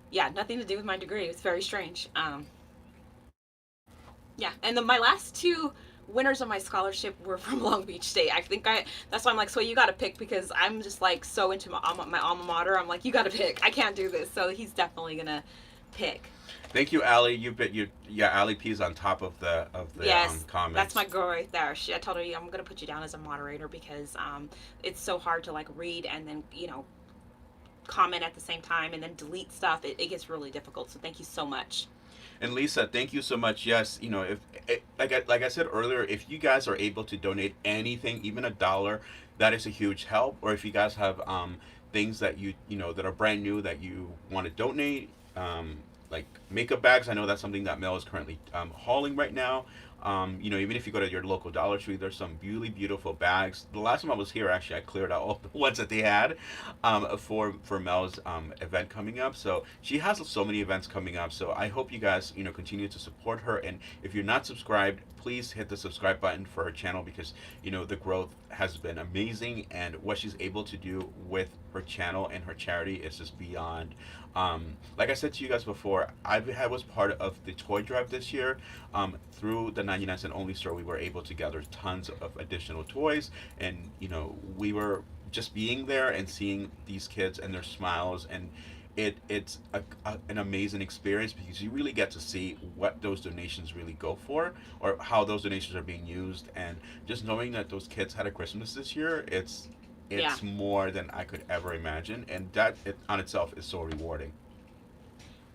yeah, nothing to do with my degree. It's very strange. Yeah, and my last two winners of my scholarship were from Long Beach State. I think that's why I'm like, so you got to pick, because I'm just like so into my alma mater. I'm like, you got to pick. I can't do this. So he's definitely gonna pick. thank you, Allie. Yeah, Allie P's on top of the Yes, that's my comments. girl right there. I told her, I'm gonna put you down as a moderator because it's so hard to like read and then comment at the same time and then delete stuff. It gets really difficult. So thank you so much. And Lisa, thank you so much. Yes, if like I said earlier, if you guys are able to donate anything, even $1, that is a huge help. Or if you guys have things that that are brand new that you want to donate, like makeup bags. I know that's something that Mel is currently hauling right now. Even if you go to your local Dollar Tree, there's some really beautiful bags. The last time I was here, actually, I cleared out all the ones that they had for Mel's event coming up. So she has so many events coming up. So I hope you guys continue to support her. And if you're not subscribed, please hit the subscribe button for her channel, because the growth has been amazing, and what she's able to do with her channel and her charity is just beyond. Like I said to you guys before, was part of the toy drive this year. Through the 99 cent only store, we were able to gather tons of additional toys, and we were just being there and seeing these kids and their smiles, and it's an amazing experience, because you really get to see what those donations really go for, or how those donations are being used, and just knowing that those kids had a Christmas this year, Yeah. it's more than I could ever imagine, and that on itself is so rewarding.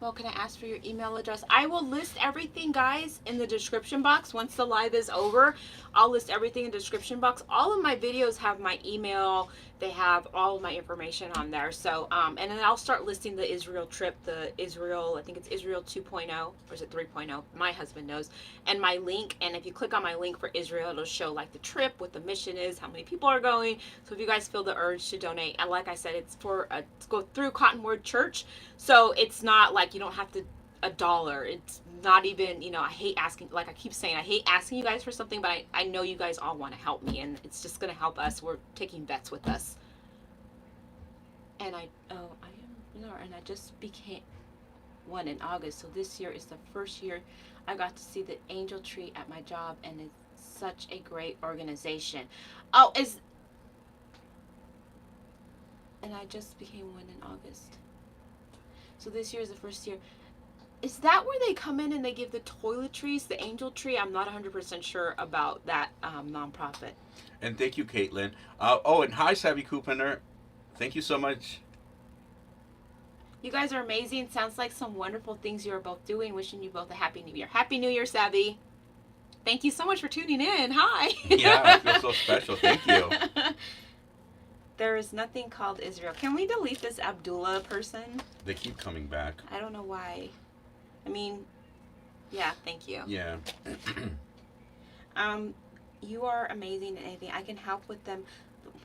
Well, can I ask for your email address? I will list everything, guys, in the description box. Once the live is over, I'll list everything in the description box. All of my videos have my email. They have all of my information on there. So, and then I'll start listing the Israel trip, I think it's Israel 2.0, or is it 3.0? My husband knows. And my link, and if you click on my link for Israel, it'll show like the trip, what the mission is, how many people are going. So if you guys feel the urge to donate, and like I said, it's to go through Cottonwood Church. So it's not like you don't have to $1. It's not even, I hate asking, like I keep saying, I hate asking you guys for something, but I know you guys all want to help me, and it's just going to help us. We're taking bets with us. And I just became one in August. So this year is the first year I got to see the Angel Tree at my job, and it's such a great organization. Oh, and I just became one in August. So this year is the first year. Is that where they come in and they give the toiletries, the Angel Tree? I'm not 100% sure about that nonprofit. And thank you, Caitlin. And hi, Savvy Couponer. Thank you so much. You guys are amazing. Sounds like some wonderful things you are both doing. Wishing you both a Happy New Year. Happy New Year, Savvy. Thank you so much for tuning in. Hi. Yeah, I feel so special. Thank you. There is nothing called Israel. Can we delete this Abdullah person? They keep coming back. I don't know why. I mean, yeah, thank you. Yeah. You are amazing at anything. I can help with them.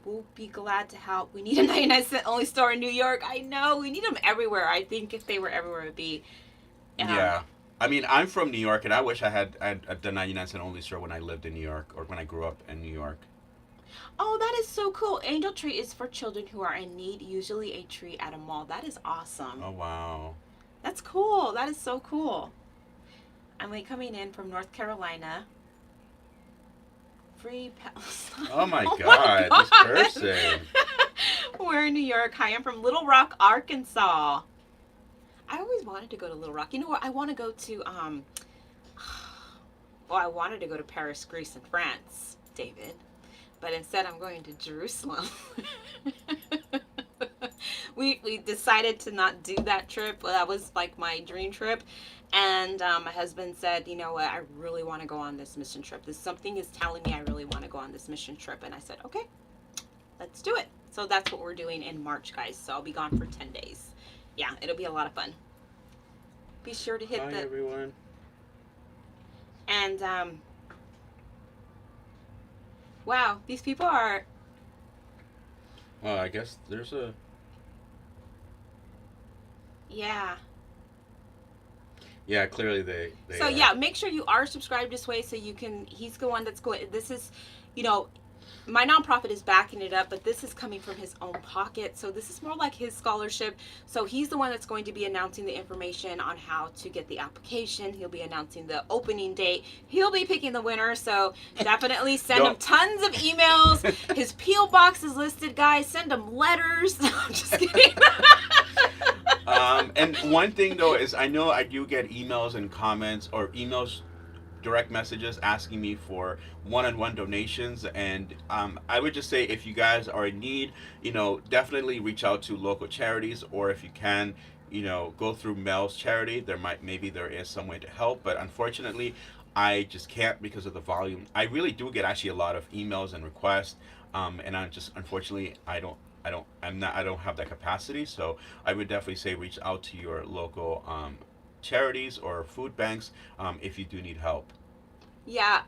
We'll be glad to help. We need a 99 cent only store in New York. I know. We need them everywhere. I think if they were everywhere, it would be. Yeah. I mean, I'm from New York, and I wish I had the 99 cent only store when I lived in New York, or when I grew up in New York. Oh, that is so cool. Angel Tree is for children who are in need, usually a tree at a mall. That is awesome. Oh, wow. That's cool. That is so cool. I'm like coming in from North Carolina. Free Palestine. Oh my God, this person. We're in New York. Hi, I'm from Little Rock, Arkansas. I always wanted to go to Little Rock. You know what? I want to go to well, I wanted to go to Paris, Greece, and France, David. But instead I'm going to Jerusalem. We decided to not do that trip. Well, that was like my dream trip. And my husband said, you know what, I really want to go on this mission trip. Something is telling me I really want to go on this mission trip. And I said, okay, let's do it. So that's what we're doing in March, guys. So I'll be gone for 10 days. Yeah, it'll be a lot of fun. Be sure to hit Hi, everyone. And wow, these people are, Well, I guess there's a yeah. yeah. Clearly, they So are. yeah, make sure you are subscribed this way so you can. He's the one that's going. This is, you know, my nonprofit is backing it up, but this is coming from his own pocket. So this is more like his scholarship. So he's the one that's going to be announcing the information on how to get the application. He'll be announcing the opening date. He'll be picking the winner. So definitely send him Don't. tons of emails. His PO box is listed, guys. Send him letters. I'm just kidding. And one thing though is I know I do get emails and comments or emails direct messages asking me for one-on-one donations, and I would just say if you guys are in need, definitely reach out to local charities, or if you can, go through Mel's charity. Maybe there is some way to help, but unfortunately I just can't because of the volume. I really do get actually a lot of emails and requests, and I just unfortunately I don't have that capacity. So I would definitely say reach out to your local charities or food banks if you do need help. Yeah,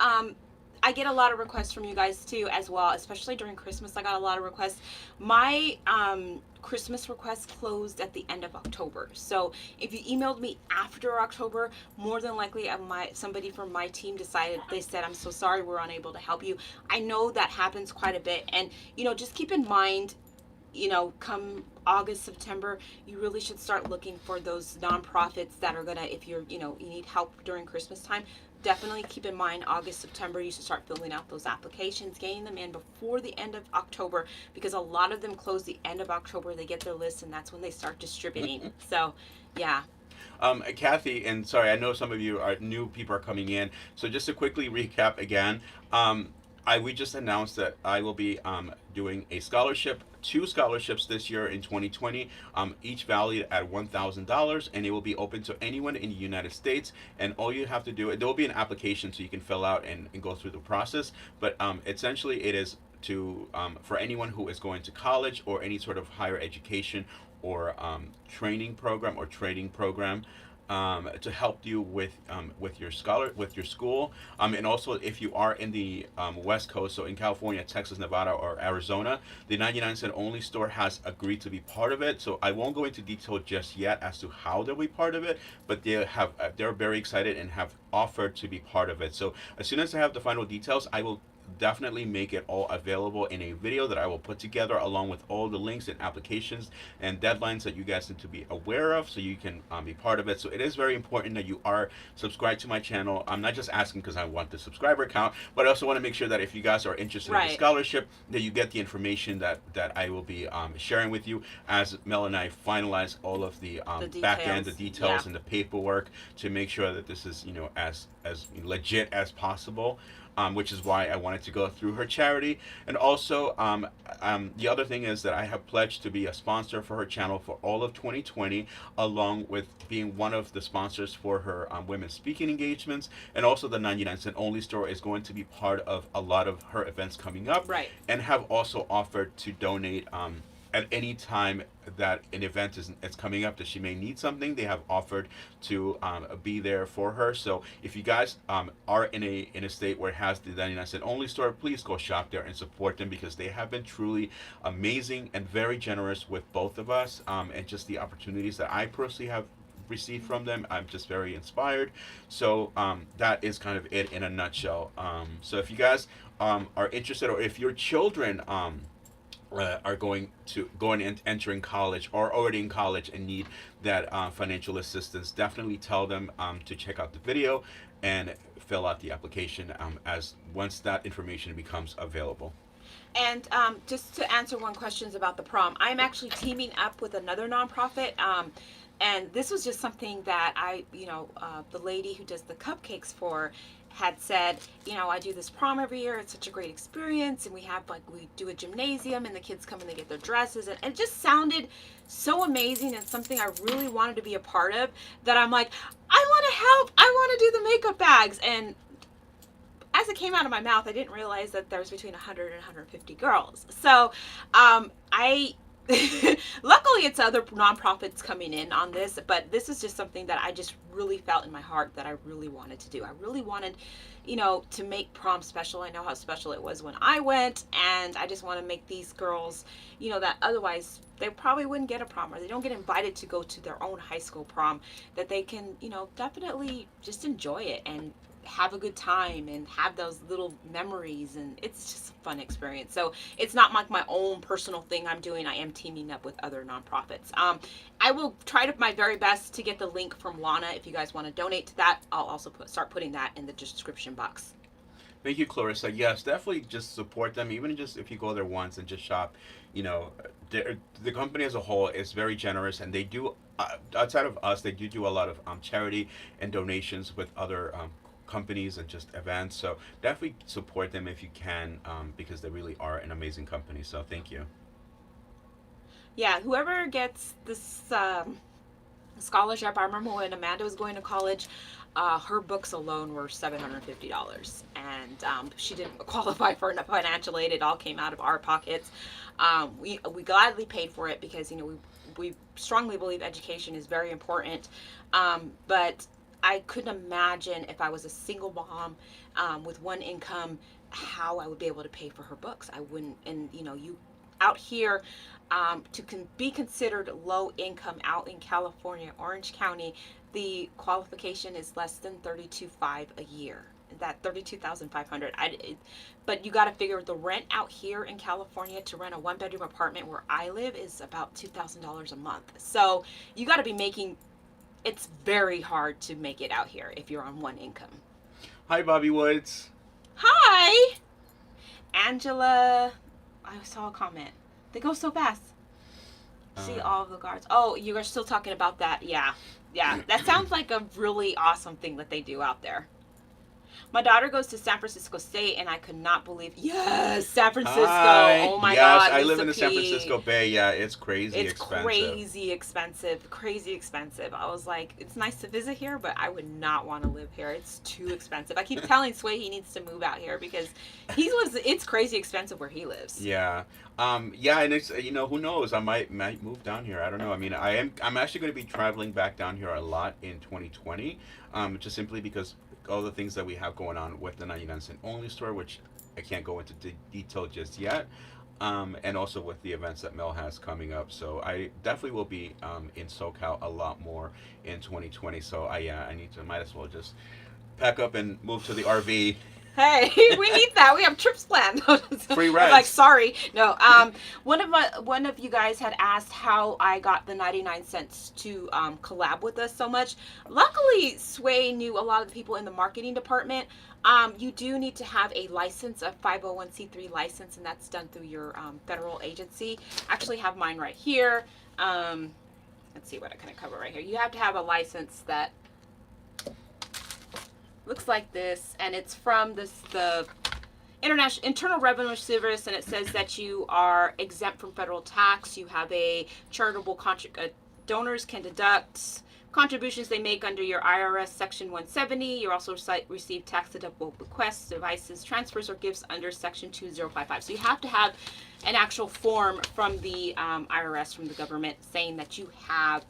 I get a lot of requests from you guys too, as well, especially during Christmas. I got a lot of requests. My Christmas requests closed at the end of October. So if you emailed me after October, more than likely somebody from my team decided, they said, I'm so sorry, we're unable to help you. I know that happens quite a bit. And, just keep in mind, come August, September, you really should start looking for those nonprofits that are gonna, if you need help during Christmas time, definitely keep in mind August, September, you should start filling out those applications, getting them in before the end of October, because a lot of them close the end of October, they get their list, and that's when they start distributing. So, yeah. Kathy, and sorry, I know some of you are new people are coming in. So just to quickly recap again, we just announced that I will be doing a scholarship, two scholarships this year in 2020, each valued at $1,000, and it will be open to anyone in the United States. And all you have to do, there will be an application so you can fill out and go through the process. But essentially, it is to for anyone who is going to college or any sort of higher education or training program or training program, to help you with your school, and also if you are in the West Coast, so in California, Texas, Nevada, or Arizona, the 99 cent only store has agreed to be part of it. So I won't go into detail just yet as to how they'll be part of it, but they're very excited and have offered to be part of it. So as soon as I have the final details, I will definitely make it all available in a video that I will put together along with all the links and applications and deadlines that you guys need to be aware of so you can be part of it. So it is very important that you are subscribed to my channel. I'm not just asking because I want the subscriber count, but I also want to make sure that if you guys are interested in the Right. scholarship, that you get the information that I will be sharing with you as Mel and I finalize all of the back end, the details, Yeah. and the paperwork to make sure that this is as legit as possible. Which is why I wanted to go through her charity. And also, the other thing is that I have pledged to be a sponsor for her channel for all of 2020, along with being one of the sponsors for her women's speaking engagements. And also, the 99 cent only store is going to be part of a lot of her events coming up. Right. And have also offered to donate. At any time that an event is coming up that she may need something, they have offered to be there for her. So if you guys are in a state where it has the 99 cent only store, please go shop there and support them because they have been truly amazing and very generous with both of us, and just the opportunities that I personally have received from them. I'm just very inspired. So that is kind of it in a nutshell. So if you guys are interested, or if your children are going and entering college or already in college and need that financial assistance, definitely tell them to check out the video and fill out the application as once that information becomes available. And just to answer one question about the prom, I'm actually teaming up with another nonprofit. And this was just something that the lady who does the cupcakes for had said, I do this prom every year. It's such a great experience. And we do a gymnasium and the kids come and they get their dresses. And it just sounded so amazing and something I really wanted to be a part of that I'm like, I want to help. I want to do the makeup bags. And as it came out of my mouth, I didn't realize that there was between 100 and 150 girls. So I luckily it's other nonprofits coming in on this, but this is just something that I just really felt in my heart that I really wanted to do. I really wanted, to make prom special. I know how special it was when I went, and I just want to make these girls, that otherwise they probably wouldn't get a prom, or they don't get invited to go to their own high school prom, that they can, definitely just enjoy it and have a good time and have those little memories, and it's just a fun experience. So it's not like my own personal thing I'm doing. I am teaming up with other nonprofits. I will try to my very best to get the link from Lana. If you guys want to donate to that, I'll also start putting that in the description box. Thank you, Clarissa. Yes, definitely just support them, even just if you go there once and just shop. You know, the company as a whole is very generous, and they do, outside of us, they do a lot of charity and donations with other companies and just events. So definitely support them if you can, because they really are an amazing company. So thank you. Yeah, whoever gets this scholarship. I remember when Amanda was going to college, her books alone were $750, and she didn't qualify for financial aid. It all came out of our pockets. We gladly paid for it because we strongly believe education is very important. But I couldn't imagine if I was a single mom with one income, how I would be able to pay for her books. I wouldn't, and you out here, be considered low income out in California, Orange County, the qualification is less than 32,500 a year. That 32,500. But you got to figure the rent out here in California to rent a one-bedroom apartment where I live is about $2,000 a month. So you got to be making. It's very hard to make it out here if you're on one income. Hi, Bobby Woods. Hi, Angela. I saw a comment. They go so fast. See all of the guards. Oh, you are still talking about that. Yeah. Yeah. That sounds like a really awesome thing that they do out there. My daughter goes to San Francisco State, and I could not believe. Yes, San Francisco. Hi. Oh my yes, God. I live Lisa in the P. San Francisco Bay. Yeah, it's crazy It's expensive. crazy expensive. Crazy expensive. I was like, it's nice to visit here, but I would not want to live here. It's too expensive. I keep telling Sway he needs to move out here because he lives. It's crazy expensive where he lives. Yeah. Yeah, and it's who knows? I might move down here. I don't know. I mean, I'm actually going to be traveling back down here a lot in 2020. Just simply because all the things that we have going on with the 99-cent only store, which I can't go into detail just yet. And also with the events that Mel has coming up. So I definitely will be in SoCal a lot more in 2020. So I might as well just pack up and move to the RV. Hey, we need that. We have trips planned. Free I'm rides. like, sorry. No. One of you guys had asked how I got the 99 cents to collab with us so much. Luckily, Sway knew a lot of the people in the marketing department. You do need to have a license, a 501c3 license, and that's done through your federal agency. I actually have mine right here. Let's see what I can cover right here. You have to have a license that looks like this, and it's from the Internal Revenue Service, and it says that you are exempt from federal tax. You have a charitable donors can deduct contributions they make under your IRS Section 170. You also receive tax deductible bequests, devices, transfers, or gifts under Section 2055. So you have to have an actual form from the IRS, from the government, saying that you have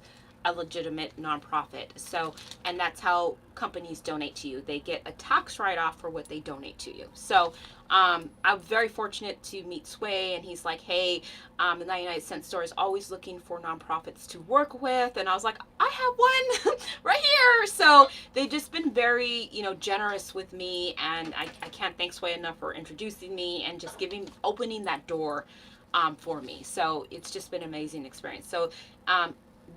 a legitimate nonprofit. So, and that's how companies donate to you. They get a tax write-off for what they donate to you. So I'm very fortunate to meet Sway, and he's like, hey, the 99-cent store is always looking for nonprofits to work with. And I was like, I have one right here. So they've just been very, generous with me, and I can't thank Sway enough for introducing me and just opening that door for me. So it's just been an amazing experience. So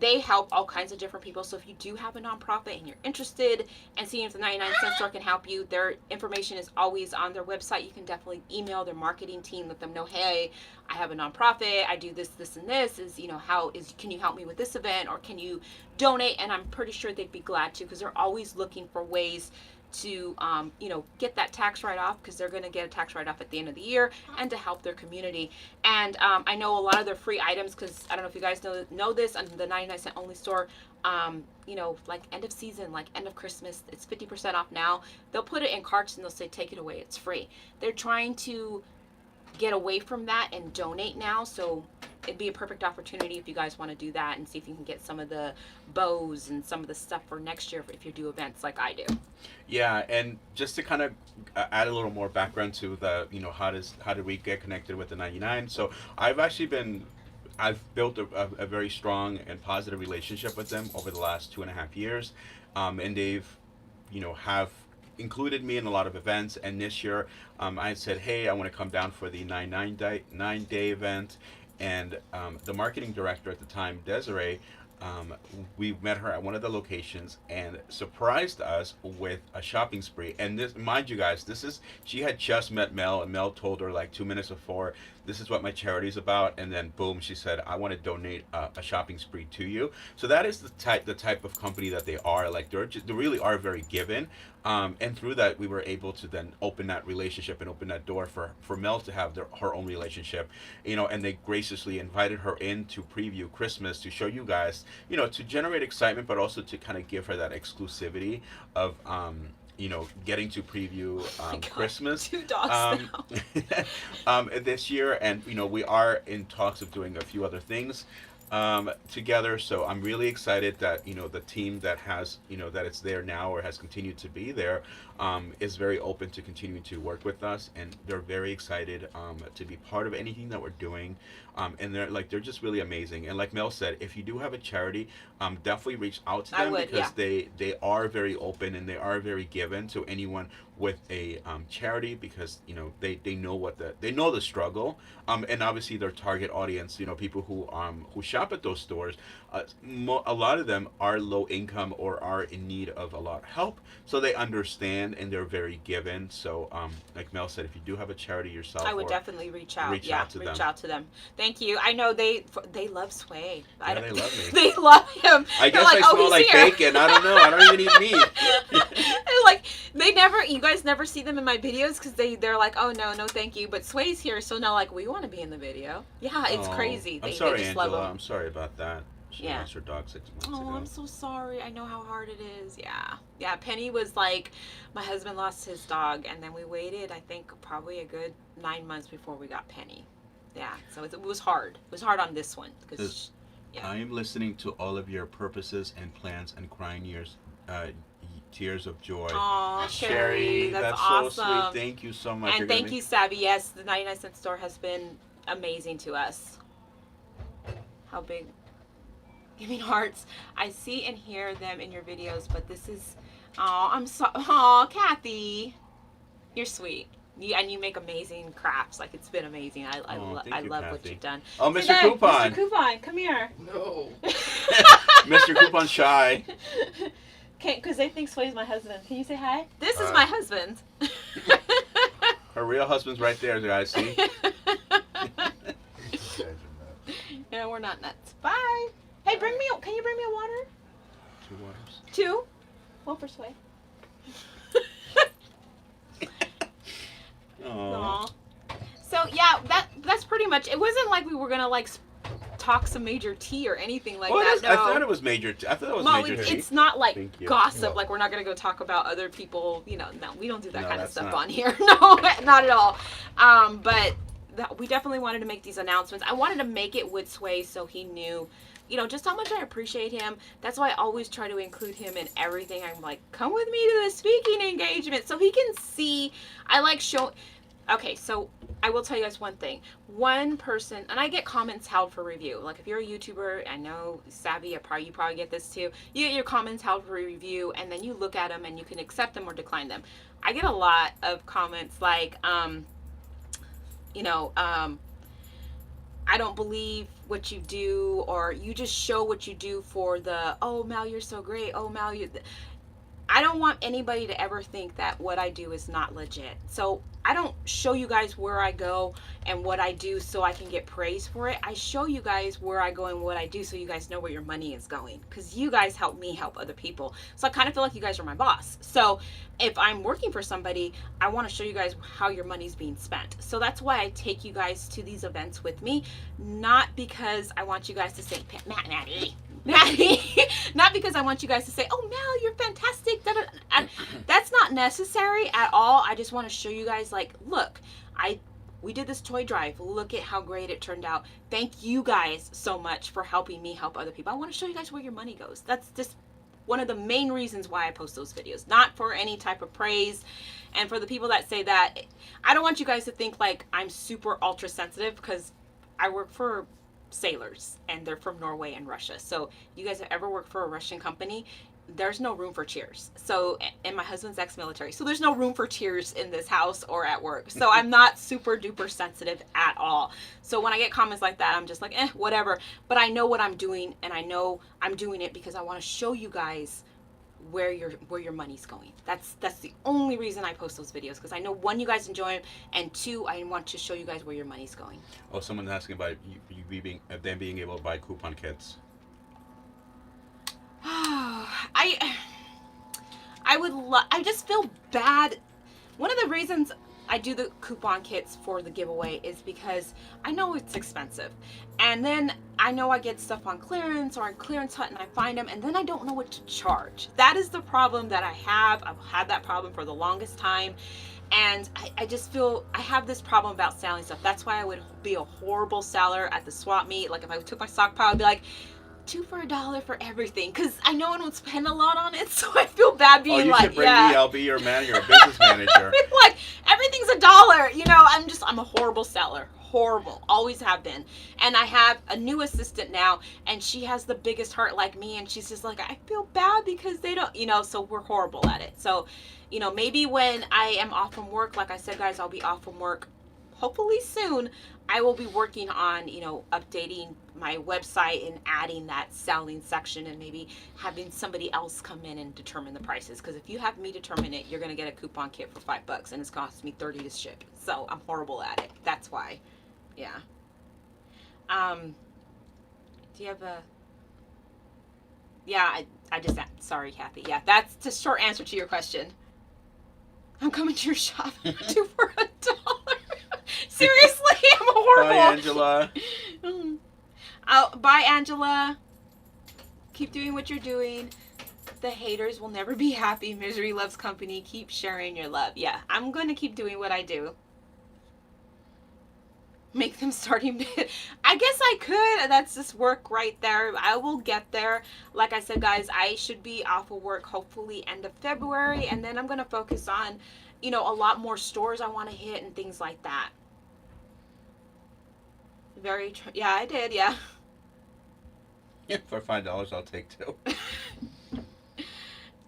they help all kinds of different people. So if you do have a nonprofit and you're interested and seeing if the 99-cent store can help you, their information is always on their website. You can definitely email their marketing team, let them know, hey, I have a nonprofit, I do this, this, and this. Can you help me with this event, or can you donate? And I'm pretty sure they'd be glad to, because they're always looking for ways to get that tax write-off, because they're going to get a tax write-off at the end of the year, and to help their community. And I know a lot of their free items, because I don't know if you guys know this, on the 99-cent only store, like end of season, like end of Christmas, it's 50% off now. They'll put it in carts and they'll say, take it away, it's free. They're trying to get away from that and donate now. So it'd be a perfect opportunity if you guys want to do that and see if you can get some of the bows and some of the stuff for next year if you do events like I do. Yeah, and just to kind of add a little more background to the, how did we get connected with the 99? So I've built a very strong and positive relationship with them over the last 2.5 years, and they've, have included me in a lot of events. And this year, I said, hey, I want to come down for the 9 day event, and the marketing director at the time, Desiree, we met her at one of the locations and surprised us with a shopping spree. And this, mind you guys, she had just met Mel, and Mel told her like 2 minutes before, this is what my charity's about. And then boom, she said, I want to donate a shopping spree to you. So that is the type of company that they are. Like they really are very given. And through that, we were able to then open that relationship and open that door for Mel to have her own relationship, and they graciously invited her in to preview Christmas, to show you guys, to generate excitement, but also to kind of give her that exclusivity of, getting to preview God, Christmas 2 dogs this year. And, we are in talks of doing a few other things together. So I'm really excited that the team that has that it's there now or has continued to be there is very open to continuing to work with us, and they're very excited to be part of anything that we're doing, and they're just really amazing. And like Mel said, if you do have a charity, definitely reach out to them, because they are very open and they are very given to anyone with a charity, because they know they know the struggle, and obviously their target audience, people who shop at those stores, a lot of them are low income or are in need of a lot of help, so they understand and they're very given. So like Mel said, if you do have a charity yourself, I would definitely reach out. Reach out to them. Thank you. I know they love Sway. Yeah, they love me. They love him. I guess like, I smell like here. bacon. I don't know. I don't even eat meat. And like you guys never see them in my videos because they're like, oh no thank you. But Sway's here, so now like we want to be in the video. Yeah, it's crazy. I'm sorry, they just Angela. love him. I'm sorry about that. She Yeah. lost her dog 6 months Oh, ago. I'm so sorry. I know how hard it is. Yeah. Penny was like, my husband lost his dog, and then we waited, I think, probably a good 9 months before we got Penny. Yeah, so it was hard. It was hard on this one. I am listening to all of your purposes and plans and crying tears of joy. Aw, Sherry, that's so awesome. sweet. Thank you so much. And thank you, Savvy. Yes, the 99-cent store has been amazing to us. How big? Giving hearts. I see and hear them in your videos, but this is, Kathy, you're sweet. And you make amazing crafts. Like, it's been amazing. I love Kathy. what you've done. Oh, Mr. Say, Coupon. Mr. Coupon, come here. No. Mr. Coupon shy. Because they think Sway's my husband. Can you say hi? This is Hi. my husband. Her real husband's right there, guys. See? Yeah, we're not nuts. Bye. Hey, can you bring me a water? 2 waters. 2? 1 for Sway. Aww. So yeah, that's pretty much. It wasn't like we were gonna like talk some major tea or anything like that. No. I thought it was major. I thought it was major tea. It's not like Thank you. gossip. No. Like we're not gonna go talk about other people. No, we don't do that No, kind of that's stuff not. on here. No, not at all. But we definitely wanted to make these announcements. I wanted to make it with Sway so he knew, just how much I appreciate him. That's why I always try to include him in everything. I'm like, come with me to the speaking engagement so he can see. I like show. Okay, so I will tell you guys one thing. One person, and I get comments held for review. Like if you're a YouTuber, I know Savvy, you probably get this too. You get your comments held for review, and then you look at them and you can accept them or decline them. I get a lot of comments like, I don't believe what you do, or you just show what you do for the, oh, Mal, you're so great. Oh, Mal, I don't want anybody to ever think that what I do is not legit. So I don't show you guys where I go and what I do so I can get praise for it. I show you guys where I go and what I do so you guys know where your money is going, because you guys help me help other people. So I kind of feel like you guys are my boss. So if I'm working for somebody, I want to show you guys how your money's being spent. So that's why I take you guys to these events with me, not because I want you guys to say, Maddie, not because I want you guys to say, oh, Mel, you're fantastic. That's not necessary at all. I just want to show you guys, like, look, we did this toy drive. Look at how great it turned out. Thank you guys so much for helping me help other people. I want to show you guys where your money goes. That's just one of the main reasons why I post those videos, not for any type of praise. And for the people that say that, I don't want you guys to think like I'm super ultra sensitive, because I work for sailors and they're from Norway and Russia. So you guys have ever worked for a Russian company, there's no room for cheers. So, and my husband's ex-military, so there's no room for cheers in this house or at work. So I'm not super duper sensitive at all. So when I get comments like that, I'm just like, whatever. But I know what I'm doing, and I know I'm doing it because I want to show you guys where your money's going. That's the only reason I post those videos, because I know, one, you guys enjoy them, and two, I want to show you guys where your money's going. Oh, someone's asking about them being able to buy coupon kits. I just feel bad. One of the reasons I do the coupon kits for the giveaway is because I know it's expensive. And then I know I get stuff on clearance or on Clearance Hut, and I find them, and then I don't know what to charge. That is the problem that I have. I've had that problem for the longest time. And I just feel I have this problem about selling stuff. That's why I would be a horrible seller at the swap meet. Like if I took my stockpile, I'd be like, $2 for $1 for everything, because I know one would spend a lot on it, so I feel bad being you like, should bring me. I'll be your man. You're a business manager. like everything's $1. You know, I'm a horrible seller. Horrible. Always have been. And I have a new assistant now, and she has the biggest heart like me, and she's just like, I feel bad because they don't, so we're horrible at it. So, maybe when I am off from work, like I said, guys, I'll be off from work hopefully soon. I will be working on, updating my website and adding that selling section, and maybe having somebody else come in and determine the prices. Because if you have me determine it, you're going to get a coupon kit for $5, and it's cost me $30 to ship. So I'm horrible at it. That's why. Yeah. Do you have a... Yeah, I just... Sorry, Kathy. Yeah, that's the short answer to your question. I'm coming to your shop. 2 for $1. Seriously, I'm horrible. Bye, Angela. Bye, Angela. Keep doing what you're doing. The haters will never be happy. Misery loves company. Keep sharing your love. Yeah, I'm going to keep doing what I do. Make them starting bid. I guess I could. That's just work right there. I will get there. Like I said, guys, I should be off of work hopefully end of February, and then I'm going to focus on, a lot more stores I want to hit and things like that. Yeah, I did. Yeah. For $5, I'll take 2.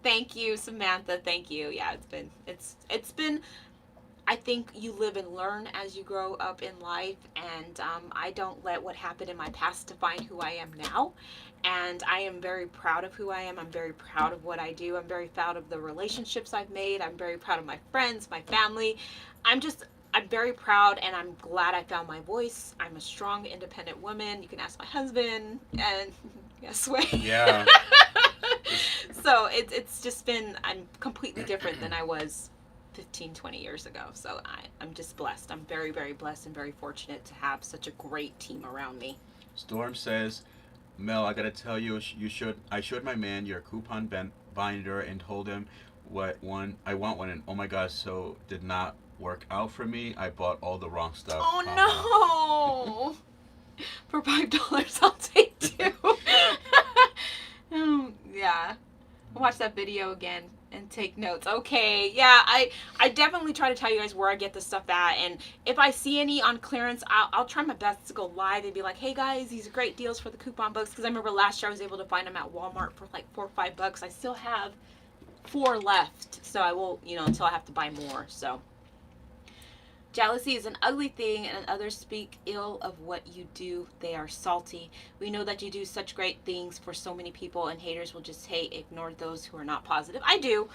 Thank you, Samantha. Thank you. Yeah, it's been. I think you live and learn as you grow up in life, and I don't let what happened in my past define who I am now. And I am very proud of who I am. I'm very proud of what I do. I'm very proud of the relationships I've made. I'm very proud of my friends, my family. I'm very proud, and I'm glad I found my voice. I'm a strong, independent woman. You can ask my husband, and guess what? Yeah. So it's just been, I'm completely different than I was 15, 20 years ago. So I'm just blessed. I'm very, very blessed and very fortunate to have such a great team around me. Storm says, Mel, I gotta tell you, I showed my man your coupon binder and told him I want one, and oh my gosh, so did not work out for me. I bought all the wrong stuff. Oh no! For $5, I'll take 2. Yeah. Watch that video again and take notes. Okay, yeah, I definitely try to tell you guys where I get the stuff at, and if I see any on clearance, I'll try my best to go live and be like, hey guys, these are great deals for the coupon books, because I remember last year I was able to find them at Walmart for like $4 or $5. I still have 4 left, so I will, until I have to buy more. So jealousy is an ugly thing, and others speak ill of what you do. They are salty. We know that you do such great things for so many people, and haters will just hate, ignore those who are not positive. I do,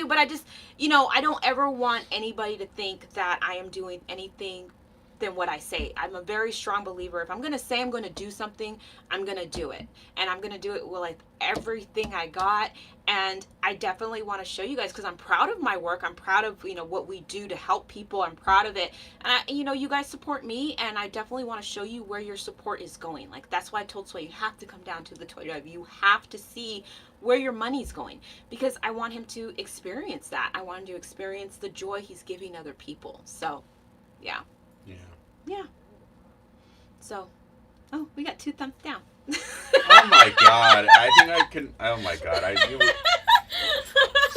but I just, I don't ever want anybody to think that I am doing anything than what I say. I'm a very strong believer. If I'm going to say I'm going to do something, I'm going to do it. And I'm going to do it with like everything I got. And I definitely want to show you guys, because I'm proud of my work. I'm proud of, what we do to help people. I'm proud of it. And you guys support me, and I definitely want to show you where your support is going. Like, that's why I told Sway, you have to come down to the toy drive. You have to see where your money's going, because I want him to experience that. I want him to experience the joy he's giving other people. So, yeah. Yeah. Yeah. So, oh, we got 2 thumbs down. Oh my god! I think I can. Oh my god! I knew.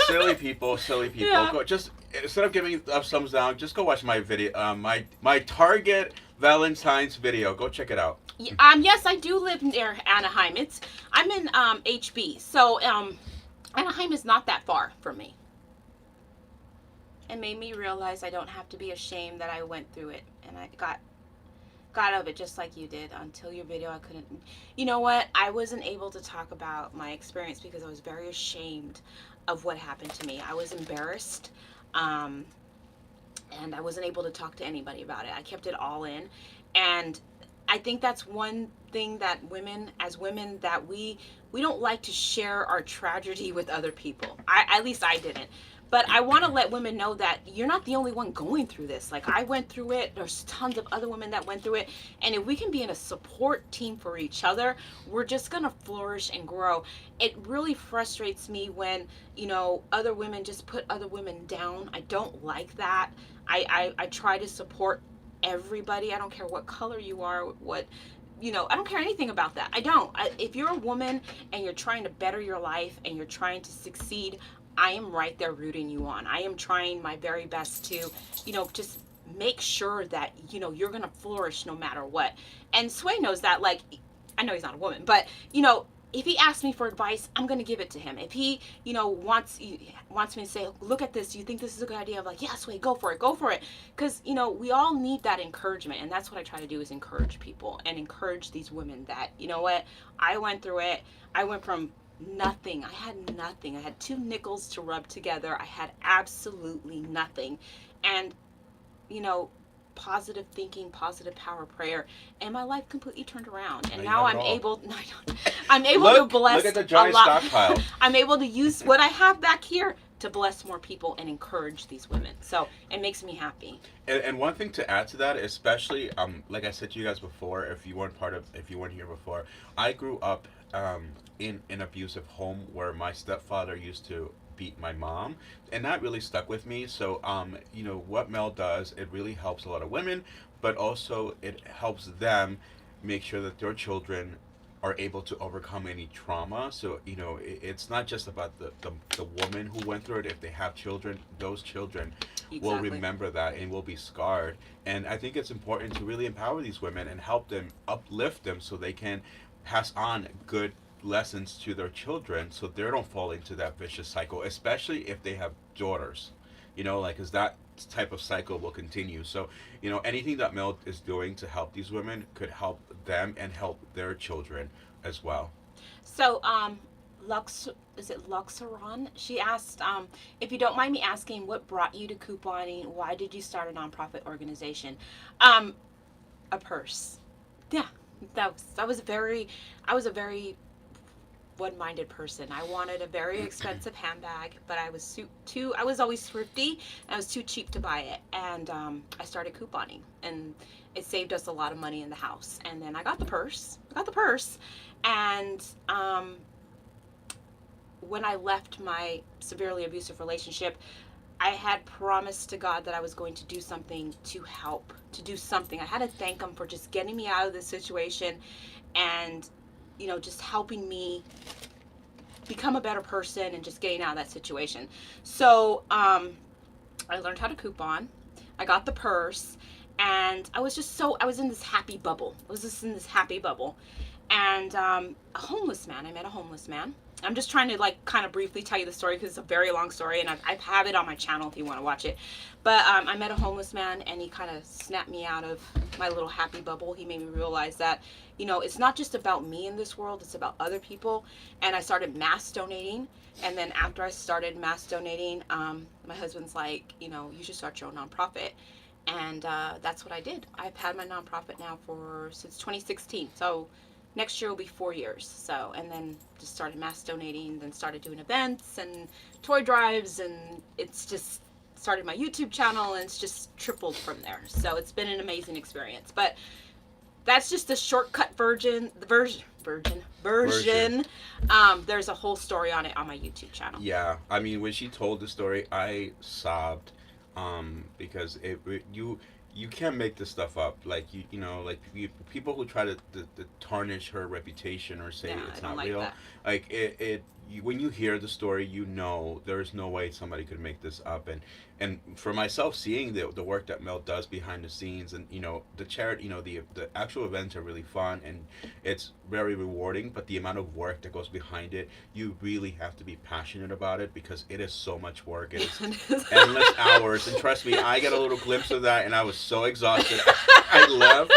Silly people, silly people. Yeah. Go just instead of giving thumbs down, just go watch my video. My Target Valentine's video. Go check it out. Yes, I do live near Anaheim. I'm in HB, so Anaheim is not that far from me. It made me realize I don't have to be ashamed that I went through it, and I got out of it just like you did. Until your video, I couldn't. You know what? I wasn't able to talk about my experience because I was very ashamed of what happened to me. I was embarrassed, and I wasn't able to talk to anybody about it. I kept it all in, and I think that's one thing that women, as women, that we don't like to share our tragedy with other people. At least I didn't. But I want to let women know that you're not the only one going through this. Like, I went through it. There's tons of other women that went through it. And if we can be in a support team for each other, we're just going to flourish and grow. It really frustrates me when, other women just put other women down. I don't like that. I try to support everybody. I don't care what color you are, I don't care anything about that. I don't. If you're a woman and you're trying to better your life and you're trying to succeed, I am right there rooting you on. I am trying my very best to, just make sure that, you're going to flourish no matter what. And Sway knows that. Like, I know he's not a woman, but, if he asks me for advice, I'm going to give it to him. If he, wants me to say, look at this, do you think this is a good idea? I'm like, yes, wait, go for it. Because, we all need that encouragement. And that's what I try to do, is encourage people and encourage these women that, you know what, I went through it. I went from nothing. I had nothing. I had 2 nickels to rub together. I had absolutely nothing. And, positive thinking, positive power prayer, and my life completely turned around. And now I'm able to bless look at the giant a lot. stockpile. I'm able to use what I have back here to bless more people and encourage these women. So it makes me happy. And one thing to add to that, especially like I said to you guys before, if you weren't here before, I grew up in an abusive home where my stepfather used to beat my mom, and that really stuck with me. So what Mel does, it really helps a lot of women, but also it helps them make sure that their children are able to overcome any trauma. So it's not just about the woman who went through it. If they have children, those children will Exactly. remember that and will be scarred. And I think it's important to really empower these women and help them, uplift them, so they can pass on good lessons to their children, so they don't fall into that vicious cycle, especially if they have daughters, because that type of cycle will continue. So anything that Mel is doing to help these women could help them and help their children as well. So, is it Luxeron? She asked, if you don't mind me asking, what brought you to couponing? Why did you start a nonprofit organization? A purse. Yeah, I was a very one-minded person. I wanted a very expensive handbag, but I was always thrifty, and I was too cheap to buy it. And I started couponing, and it saved us a lot of money in the house. And then I got the purse. And when I left my severely abusive relationship, I had promised to God that I was going to do something to help, to do something. I had to thank him for just getting me out of this situation and, just helping me become a better person and just getting out of that situation. So I learned how to coupon. I got the purse, and I was in this happy bubble. And I met a homeless man. I'm just trying to kind of briefly tell you the story because it's a very long story, and I have it on my channel if you want to watch it. But I met a homeless man, and he kind of snapped me out of my little happy bubble. He made me realize that, it's not just about me in this world, it's about other people. And I started mass donating. And then after I started mass donating, my husband's like, you should start your own nonprofit. And that's what I did. I've had my nonprofit now since 2016. So next year will be 4 years. So, and then just started mass donating, then started doing events and toy drives, and it's just started my YouTube channel, and it's just tripled from there. So it's been an amazing experience. But that's just the shortcut version. There's a whole story on it on my YouTube channel. Yeah, I mean, when she told the story, I sobbed, because you can't make this stuff up. Like people who try to tarnish her reputation or say Yeah, I it's don't not like real. that. Like when you hear the story, there's no way somebody could make this up. And for myself, seeing the work that Mel does behind the scenes, and the charity, the actual events are really fun and it's very rewarding. But the amount of work that goes behind it, you really have to be passionate about it because it is so much work. It is endless hours, and trust me, I got a little glimpse of that, and I was so exhausted. I left,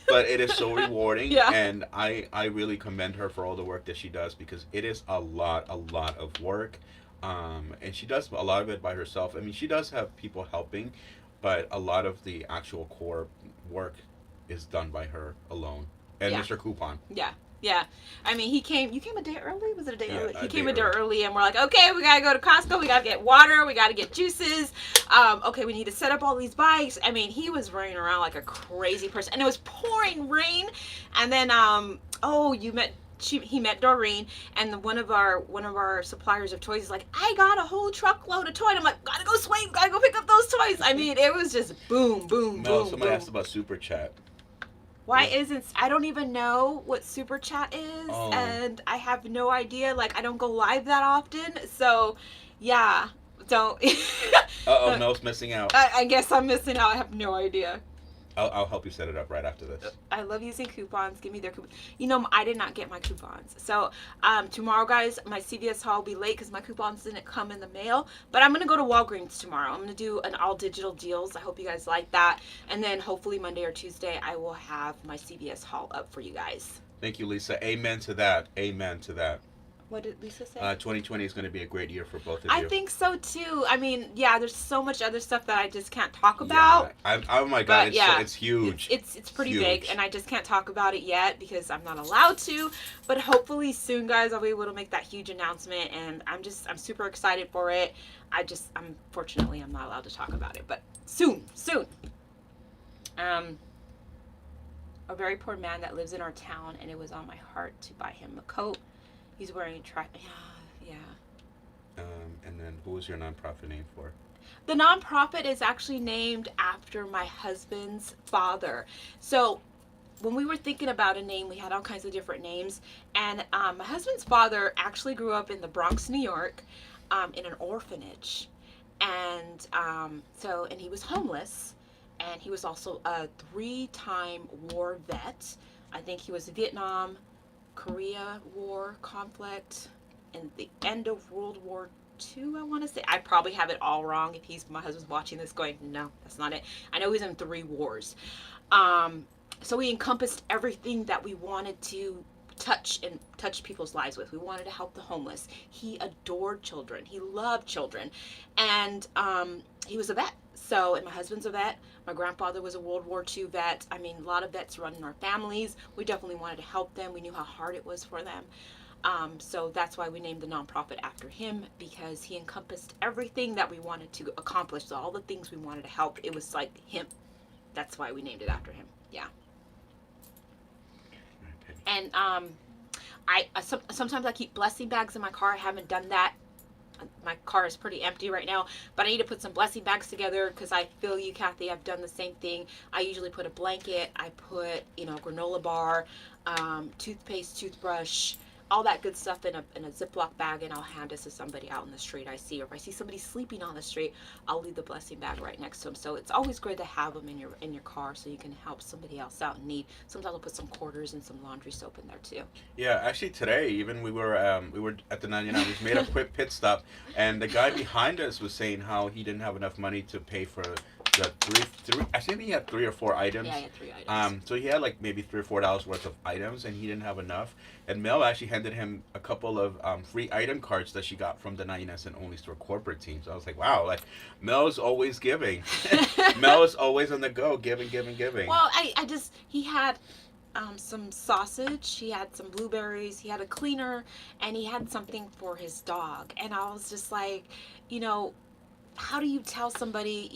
but it is so rewarding, Yeah. and I really commend her for all the work that she does because it is a lot of work, and she does a lot of it by herself. I mean, she does have people helping, but a lot of the actual core work is done by her alone. And Yeah. Mr. Coupon, Yeah. Yeah. I mean, he came. You came a day early. Was it a day yeah, early? He a day came a day early. early, and we're like, okay, we gotta go to Costco. We gotta get water. We gotta get juices. Okay, we need to set up all these bikes. I mean, he was running around like a crazy person, and it was pouring rain. And then, oh, he met Doreen, and one of our suppliers of toys is like, I got a whole truckload of toys. I'm like, gotta go swing, gotta go pick up those toys. I mean, it was just boom, boom, Mel, boom, somebody boom. asked about Super Chat. Why What? isn't I don't even know what super chat is, Oh, and I have no idea. Like I don't go live that often, so yeah, don't. uh-oh, Mel's missing out. I guess I'm missing out. I have no idea. I'll help you set it up right after this. I love using coupons. Give me their coupons. I did not get my coupons. So tomorrow, guys, my CVS haul will be late because my coupons didn't come in the mail. But I'm gonna go to Walgreens tomorrow. I'm gonna do an all digital deals. I hope you guys like that. And then hopefully Monday or Tuesday, I will have my CVS haul up for you guys. Thank you, Lisa. Amen to that. Amen to that. What did Lisa say? 2020 is going to be a great year for both of I you. think so too. I mean, yeah, there's so much other stuff that I just can't talk Yeah. about. Oh my God, But yeah, it's huge. it's pretty Huge. big, and I just can't talk about it yet because I'm not allowed to. But hopefully soon, guys, I'll be able to make that huge announcement, and I'm super excited for it. Unfortunately I'm not allowed to talk about it, but soon, soon. Um, a very poor man that lives in our town, and it was on my heart to buy him a coat. He's wearing yeah. And then who was your nonprofit name for? The nonprofit is actually named after my husband's father. So when we were thinking about a name, we had all kinds of different names. And my husband's father actually grew up in the Bronx, New York, in an orphanage. And and he was homeless. And he was also a 3-time war vet. I think he was Vietnam, Korea War conflict, and the end of World War II, I want to say. I probably have it all wrong if my husband's watching this going, no, that's not it. I know he's in 3 wars. Um, so we encompassed everything that we wanted to touch people's lives with. We wanted to help the homeless. He adored children. He loved children. And he was a vet. So, and my husband's a vet. My grandfather was a World War II vet. I mean, a lot of vets run in our families. We definitely wanted to help them. We knew how hard it was for them. So that's why we named the nonprofit after him, because he encompassed everything that we wanted to accomplish. So all the things we wanted to help, it was like him. That's why we named it after him. Yeah. And sometimes I keep blessing bags in my car. I haven't done that. My car is pretty empty right now, but I need to put some blessing bags together because I feel you, Kathy. I've done the same thing. I usually put a blanket. I put granola bar, toothpaste, toothbrush, all that good stuff in a Ziploc bag, and I'll hand it to somebody out in the street I see. Or if I see somebody sleeping on the street, I'll leave the blessing bag right next to them. So it's always good to have them in your car so you can help somebody else out in need. Sometimes I'll put some quarters and some laundry soap in there too. Yeah, actually today even we were at the 99. We made a quick pit stop, and the guy behind us was saying how he didn't have enough money to pay for the three. I think he had 3 or 4 items. Yeah, I had 3 items. So he had like maybe $3 or $4 worth of items, and he didn't have enough. And Mel actually handed him a couple of free item cards that she got from the 99 Cent Only Store corporate team. So I was like, wow, like Mel's always giving. Mel is always on the go, giving, giving, giving. Well, he had some sausage, he had some blueberries, he had a cleaner, and he had something for his dog. And I was just like, how do you tell somebody,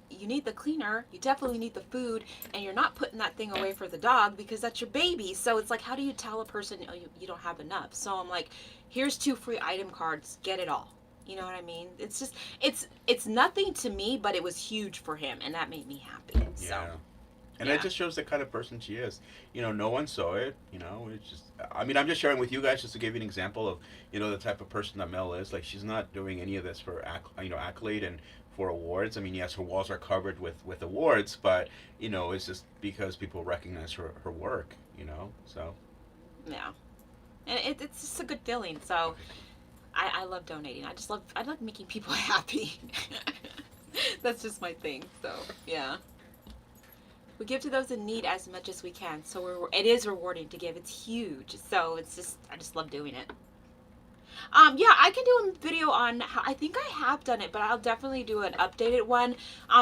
you need the cleaner, you definitely need the food, and you're not putting that thing away for the dog because that's your baby. So it's like, how do you tell a person, oh, you don't have enough? So I'm like, here's 2 free item cards, get it all. You know what I mean? It's just it's nothing to me, but it was huge for him, and that made me happy. So Yeah. And yeah. it just shows the kind of person she is. No one saw it. It's just. I mean, I'm just sharing with you guys just to give you an example of, the type of person that Mel is. Like, she's not doing any of this for accolade and for awards. I mean, yes, her walls are covered with awards, but it's just because people recognize her work. So. Yeah. And it's just a good feeling. So I love donating. I love making people happy. That's just my thing. So yeah. We give to those in need as much as we can. So it is rewarding to give. It's huge. So I just love doing it. Yeah, I can do a video on how, I think I have done it, but I'll definitely do an updated one.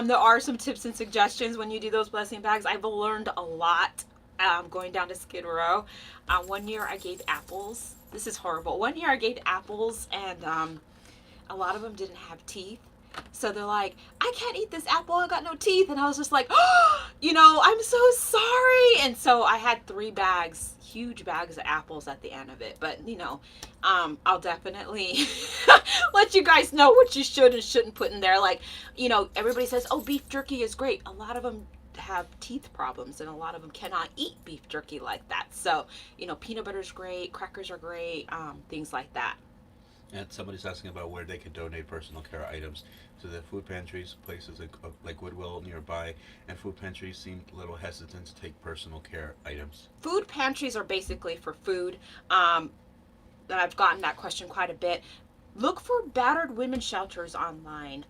There are some tips and suggestions when you do those blessing bags. I've learned a lot going down to Skid Row. One year I gave apples. This is horrible. One year I gave apples, and a lot of them didn't have teeth. So they're like, I can't eat this apple. I got no teeth. And I was just like, oh, I'm so sorry. And so I had 3 bags, huge bags of apples at the end of it. But, I'll definitely let you guys know what you should and shouldn't put in there. Like, everybody says, oh, beef jerky is great. A lot of them have teeth problems, and a lot of them cannot eat beef jerky like that. So, peanut butter is great. Crackers are great. Things like that. And somebody's asking about where they could donate personal care items to the food pantries, places like Goodwill nearby, and food pantries seem a little hesitant to take personal care items. Food pantries are basically for food. And I've gotten that question quite a bit. Look for battered women's shelters online.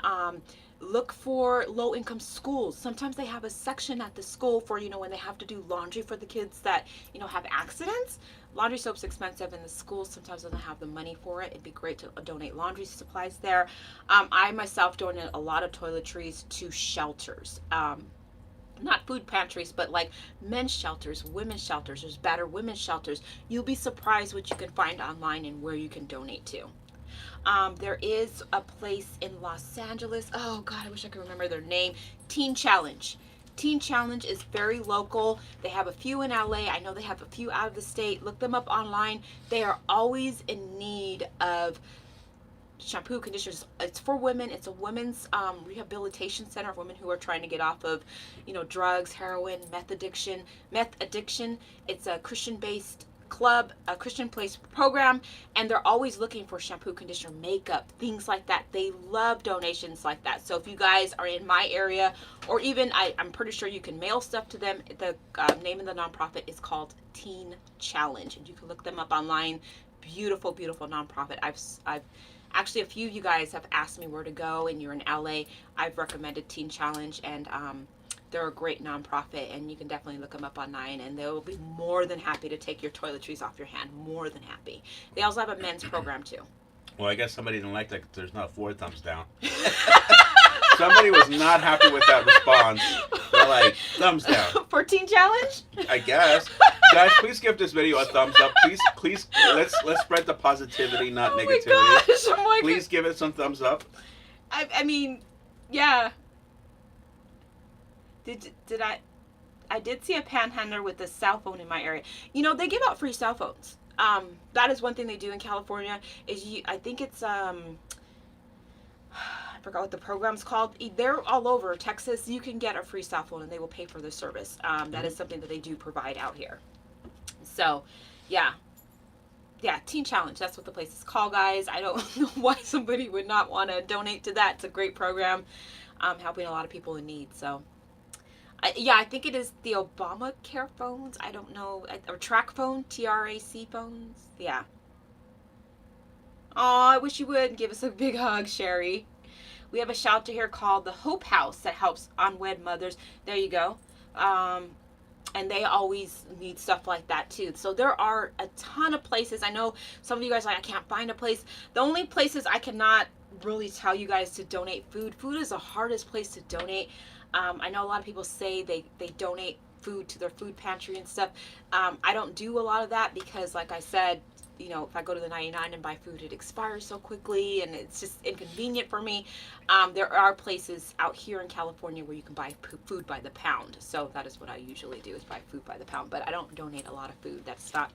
Look for low income schools. Sometimes they have a section at the school for, when they have to do laundry for the kids that, have accidents. Laundry soap's expensive, and the school sometimes doesn't have the money for it. It'd be great to donate laundry supplies there. I myself donate a lot of toiletries to shelters. Not food pantries, but like men's shelters, women's shelters. There's battered women's shelters. You'll be surprised what you can find online and where you can donate to. There is a place in Los Angeles. Oh God, I wish I could remember their name. Teen Challenge. Teen Challenge is very local. They have a few in LA. I know they have a few out of the state. Look them up online. They are always in need of shampoo, conditioners. It's for women. It's a women's rehabilitation center of women who are trying to get off of, drugs, heroin, meth addiction. It's a Christian-based club, a Christian-based program, and they're always looking for shampoo, conditioner, makeup, things like that. They love donations like that. So if you guys are in my area, or even I'm pretty sure you can mail stuff to them. The name of the nonprofit is called Teen Challenge, and you can look them up online. Beautiful, beautiful nonprofit. I've actually, a few of you guys have asked me where to go, and you're in LA. I've recommended Teen Challenge, and they're a great nonprofit, and you can definitely look them up online, and they'll be more than happy to take your toiletries off your hand. More than happy. They also have a men's program too. Well, I guess somebody didn't like that 'cause there's not 4 thumbs down. Somebody was not happy with that response. They're like, thumbs down. For Teen Challenge? I guess. Guys, please give this video a thumbs up. Please, let's spread the positivity, not negativity. My gosh, oh my Please give it some thumbs up. I mean, yeah. Did I did see a panhandler with a cell phone in my area. They give out free cell phones. That is one thing they do in California. I think it's I forgot what the program's called. They're all over Texas. You can get a free cell phone, and they will pay for the service. That is something that they do provide out here. So, yeah. Yeah, Teen Challenge. That's what the place is called, guys. I don't know why somebody would not want to donate to that. It's a great program, helping a lot of people in need. So, I think it is the Obamacare phones. I don't know. Or track phone, TRAC phones. Yeah. Oh, I wish you would give us a big hug, Sherry. We have a shelter here called the Hope House that helps unwed mothers. There you go. And they always need stuff like that too. So there are a ton of places. I know some of you guys are like, I can't find a place. The only places I cannot really tell you guys to donate food. Food is the hardest place to donate. I know a lot of people say they donate food to their food pantry and stuff. I don't do a lot of that because, like I said, if I go to the 99 and buy food, it expires so quickly, and it's just inconvenient for me. There are places out here in California where you can buy food by the pound. So that is what I usually do, is buy food by the pound. But I don't donate a lot of food. That's not,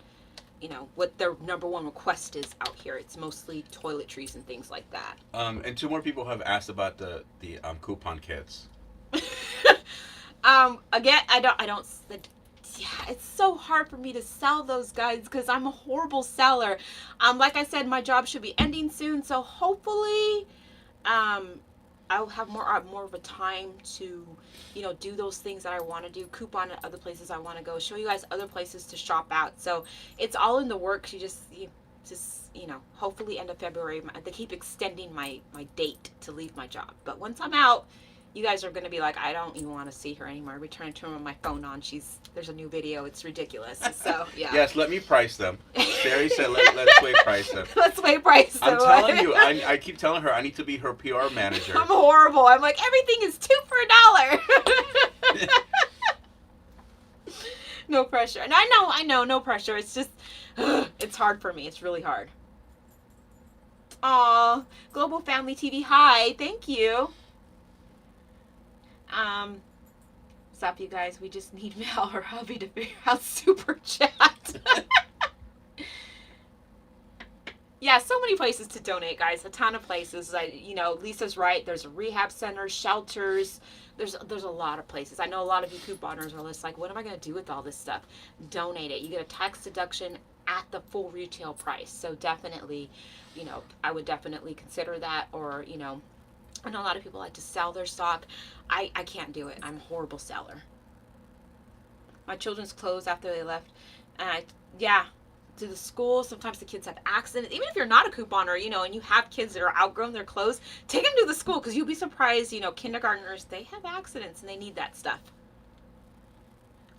what their number one request is out here. It's mostly toiletries and things like that. And two more people have asked about the coupon kits. Again, I don't. Yeah, it's so hard for me to sell those guys because I'm a horrible seller. Like I said, my job should be ending soon, so hopefully, I'll have more of a time to, do those things that I want to do, coupon at other places I want to go, show you guys other places to shop out. So it's all in the works. You just hopefully end of February. They keep extending my date to leave my job, but once I'm out, you guys are going to be like, I don't even want to see her anymore. Every time I turn my phone on, there's a new video. It's ridiculous. So, yeah. Yes, let me price them. Sherry said, let's wait price them. Let's wait price them. I'm telling you, I keep telling her I need to be her PR manager. I'm horrible. I'm like, everything is $2 for $1. No pressure. And I know, no pressure. It's just, it's hard for me. It's really hard. Aw, Global Family TV, hi. Thank you. What's up, you guys? We just need Mel or hubby to figure out super chat. Yeah, so many places to donate, guys. A ton of places. Lisa's right. There's rehab centers, shelters. There's a lot of places. I know a lot of you couponers are just like, what am I going to do with all this stuff? Donate it. You get a tax deduction at the full retail price. So definitely, I would definitely consider that. Or, I know a lot of people like to sell their stock. I can't do it. I'm a horrible seller. My children's clothes after they left. To the school. Sometimes the kids have accidents. Even if you're not a couponer, and you have kids that are outgrown their clothes, take them to the school because you'll be surprised, kindergartners, they have accidents and they need that stuff.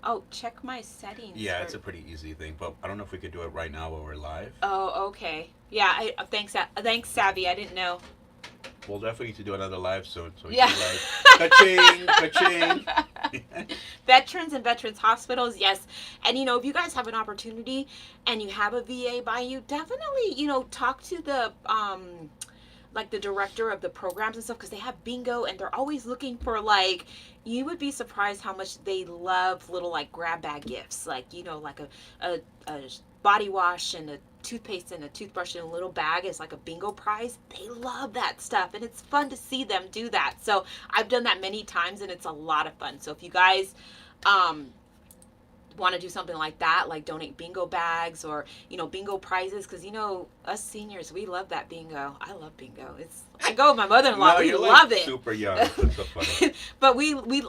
Oh, check my settings. Yeah, it's a pretty easy thing, but I don't know if we could do it right now while we're live. Oh, okay. Yeah, thanks, Savvy. I didn't know. We'll definitely need to do another live soon. So we yeah. can ka-ching, ka-ching. Veterans and veterans hospitals, yes. And, if you guys have an opportunity and you have a VA by you, definitely, talk to the, the director of the programs and stuff, because they have bingo and they're always looking for, you would be surprised how much they love little, grab bag gifts. Like a body wash and a toothpaste and a toothbrush in a little bag is like a bingo prize. They love that stuff and it's fun to see them do that. So I've done that many times and it's a lot of fun. So if you guys want to do something like that, like donate bingo bags or bingo prizes, because us seniors, we love that bingo. I love bingo. I go with my mother-in-law. We love it. Super young. That's so funny. But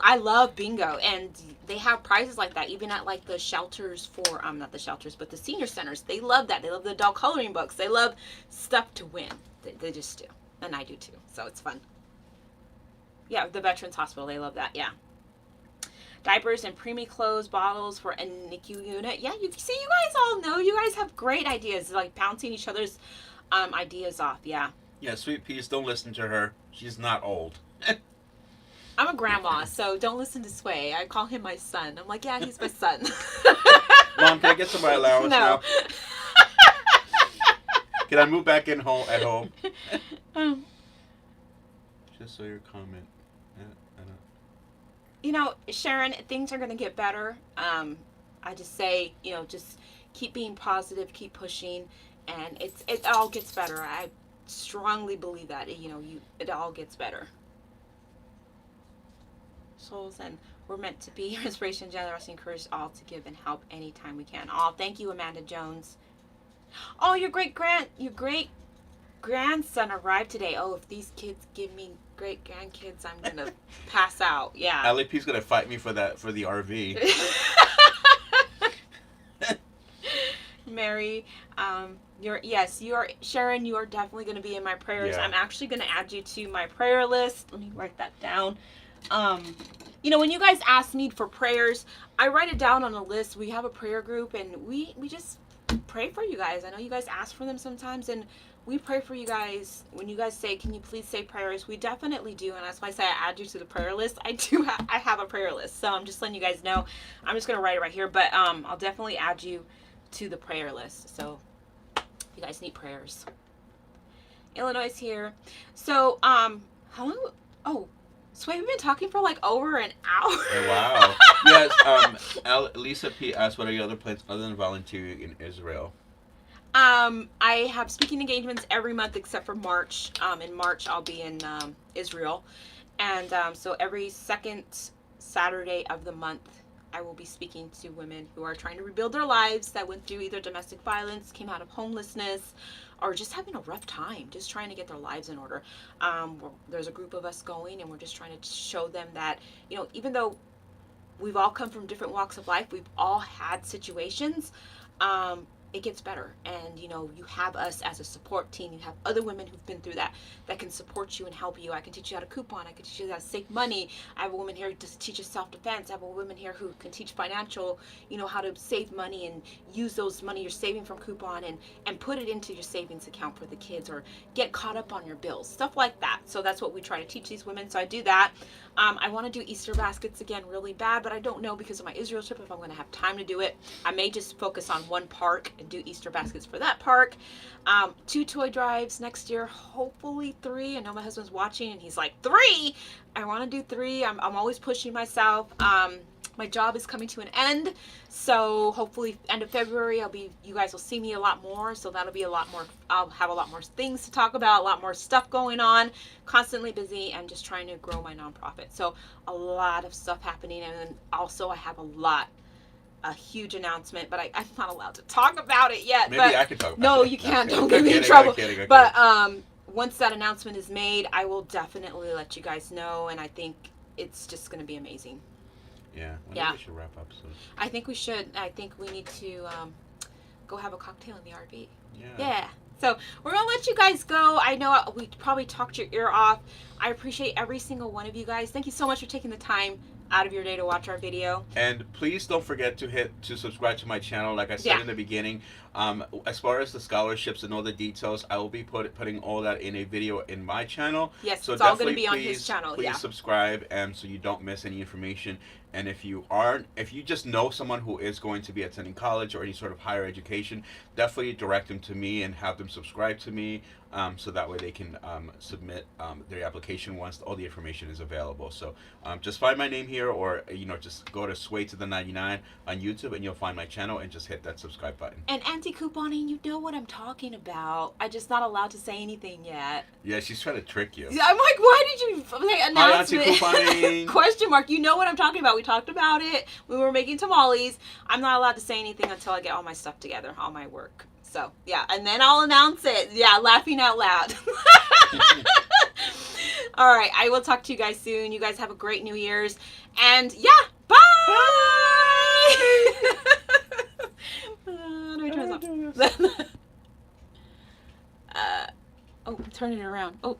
I love bingo, and they have prizes like that even at the shelters for not the shelters but the senior centers. They love that. They love the adult coloring books. They love stuff to win. They just do, and I do too. So it's fun. Yeah, the Veterans Hospital, they love that. Yeah. Diapers and preemie clothes, bottles for a NICU unit. Yeah, you see, you guys all know. You guys have great ideas, bouncing each other's ideas off. Yeah. Yeah, Sweet Peas, don't listen to her. She's not old. I'm a grandma, so don't listen to Sway. I call him my son. I'm like, yeah, he's my son. Mom, can I get some of my allowance now? Can I move back in at home? Just so your comment. Sharon, things are going to get better. I just say, just keep being positive, keep pushing, and it all gets better. I strongly believe that, it all gets better. Souls, and we're meant to be your inspiration, generosity, encourage all to give and help anytime we can. Oh, thank you, Amanda Jones. Oh, your great grandson arrived today. Oh, if these kids give me great grandkids, I'm gonna pass out. Yeah. LAP's gonna fight me for the RV. Mary, you're Sharon. You are definitely gonna be in my prayers. Yeah. I'm actually gonna add you to my prayer list. Let me write that down. When you guys ask me for prayers, I write it down on a list. We have a prayer group, and we just pray for you guys. I know you guys ask for them sometimes, and we pray for you guys. When you guys say, can you please say prayers, we definitely do, and that's why I say I add you to the prayer list. I have a prayer list, so I'm just letting you guys know. I'm just going to write it right here, but I'll definitely add you to the prayer list, so you guys need prayers. Illinois is here. So, how long? Oh, so we've been talking for over an hour. Oh, wow. Yes, Lisa P asked, what are your other plans other than volunteering in Israel? I have speaking engagements every month except for March. In March, I'll be in Israel. And so every second Saturday of the month, I will be speaking to women who are trying to rebuild their lives, that went through either domestic violence, came out of homelessness, or just having a rough time, just trying to get their lives in order. There's a group of us going, and we're just trying to show them that, even though we've all come from different walks of life, we've all had situations. It gets better, and you have us as a support team. You have other women who've been through that can support you and help you. I can teach you how to coupon. I can teach you how to save money. I have a woman here to teach us self-defense. I have a woman here who can teach financial, how to save money and use those money you're saving from coupon and put it into your savings account for the kids, or get caught up on your bills, stuff like that. So that's what we try to teach these women. So I do that. I want to do Easter baskets again really bad, but I don't know, because of my Israel trip, if I'm going to have time to do it. I may just focus on one park and do Easter baskets for that park. 2 toy drives next year, hopefully 3. I know my husband's watching and he's like, 3? I want to do 3. I'm always pushing myself. My job is coming to an end, so hopefully end of February you guys will see me a lot more, so that'll be a lot more. I'll have a lot more things to talk about, a lot more stuff going on, constantly busy, and just trying to grow my nonprofit. So a lot of stuff happening, and then also I have a huge announcement, but I'm not allowed to talk about it yet. Maybe I can talk about it. No, you can't. Don't get me in I'm trouble. kidding. But once that announcement is made, I will definitely let you guys know, and I think it's just going to be amazing. Yeah. Yeah. We should wrap up soon. I think we should. I think we need to go have a cocktail in the RV. Yeah. Yeah. So we're going to let you guys go. I know we probably talked your ear off. I appreciate every single one of you guys. Thank you so much for taking the time out of your day to watch our video. And please don't forget to subscribe to my channel. Like I said in the beginning, as far as the scholarships and all the details, I will be putting all that in a video in my channel. Yes, so it's all going to be on his channel. Please subscribe, and so you don't miss any information. And if you just know someone who is going to be attending college or any sort of higher education, definitely direct them to me and have them subscribe to me, so that way they can submit their application once all the information is available. So just find my name here, or just go to Sway to the 99 on YouTube, and you'll find my channel, and just hit that subscribe button. And anti-couponing, you know what I'm talking about. I'm just not allowed to say anything yet. Yeah, she's trying to trick you. I'm like, why did you say announcement? Hi, anti-couponing. Question mark. You know what I'm talking about. We talked about it. We were making tamales. I'm not allowed to say anything until I get all my stuff together, all my work. So, yeah, and then I'll announce it. Yeah, laughing out loud. All right, I will talk to you guys soon. You guys have a great New Year's. And, yeah, bye! How do I turn this off? Oh, I'm turning it around. Oh.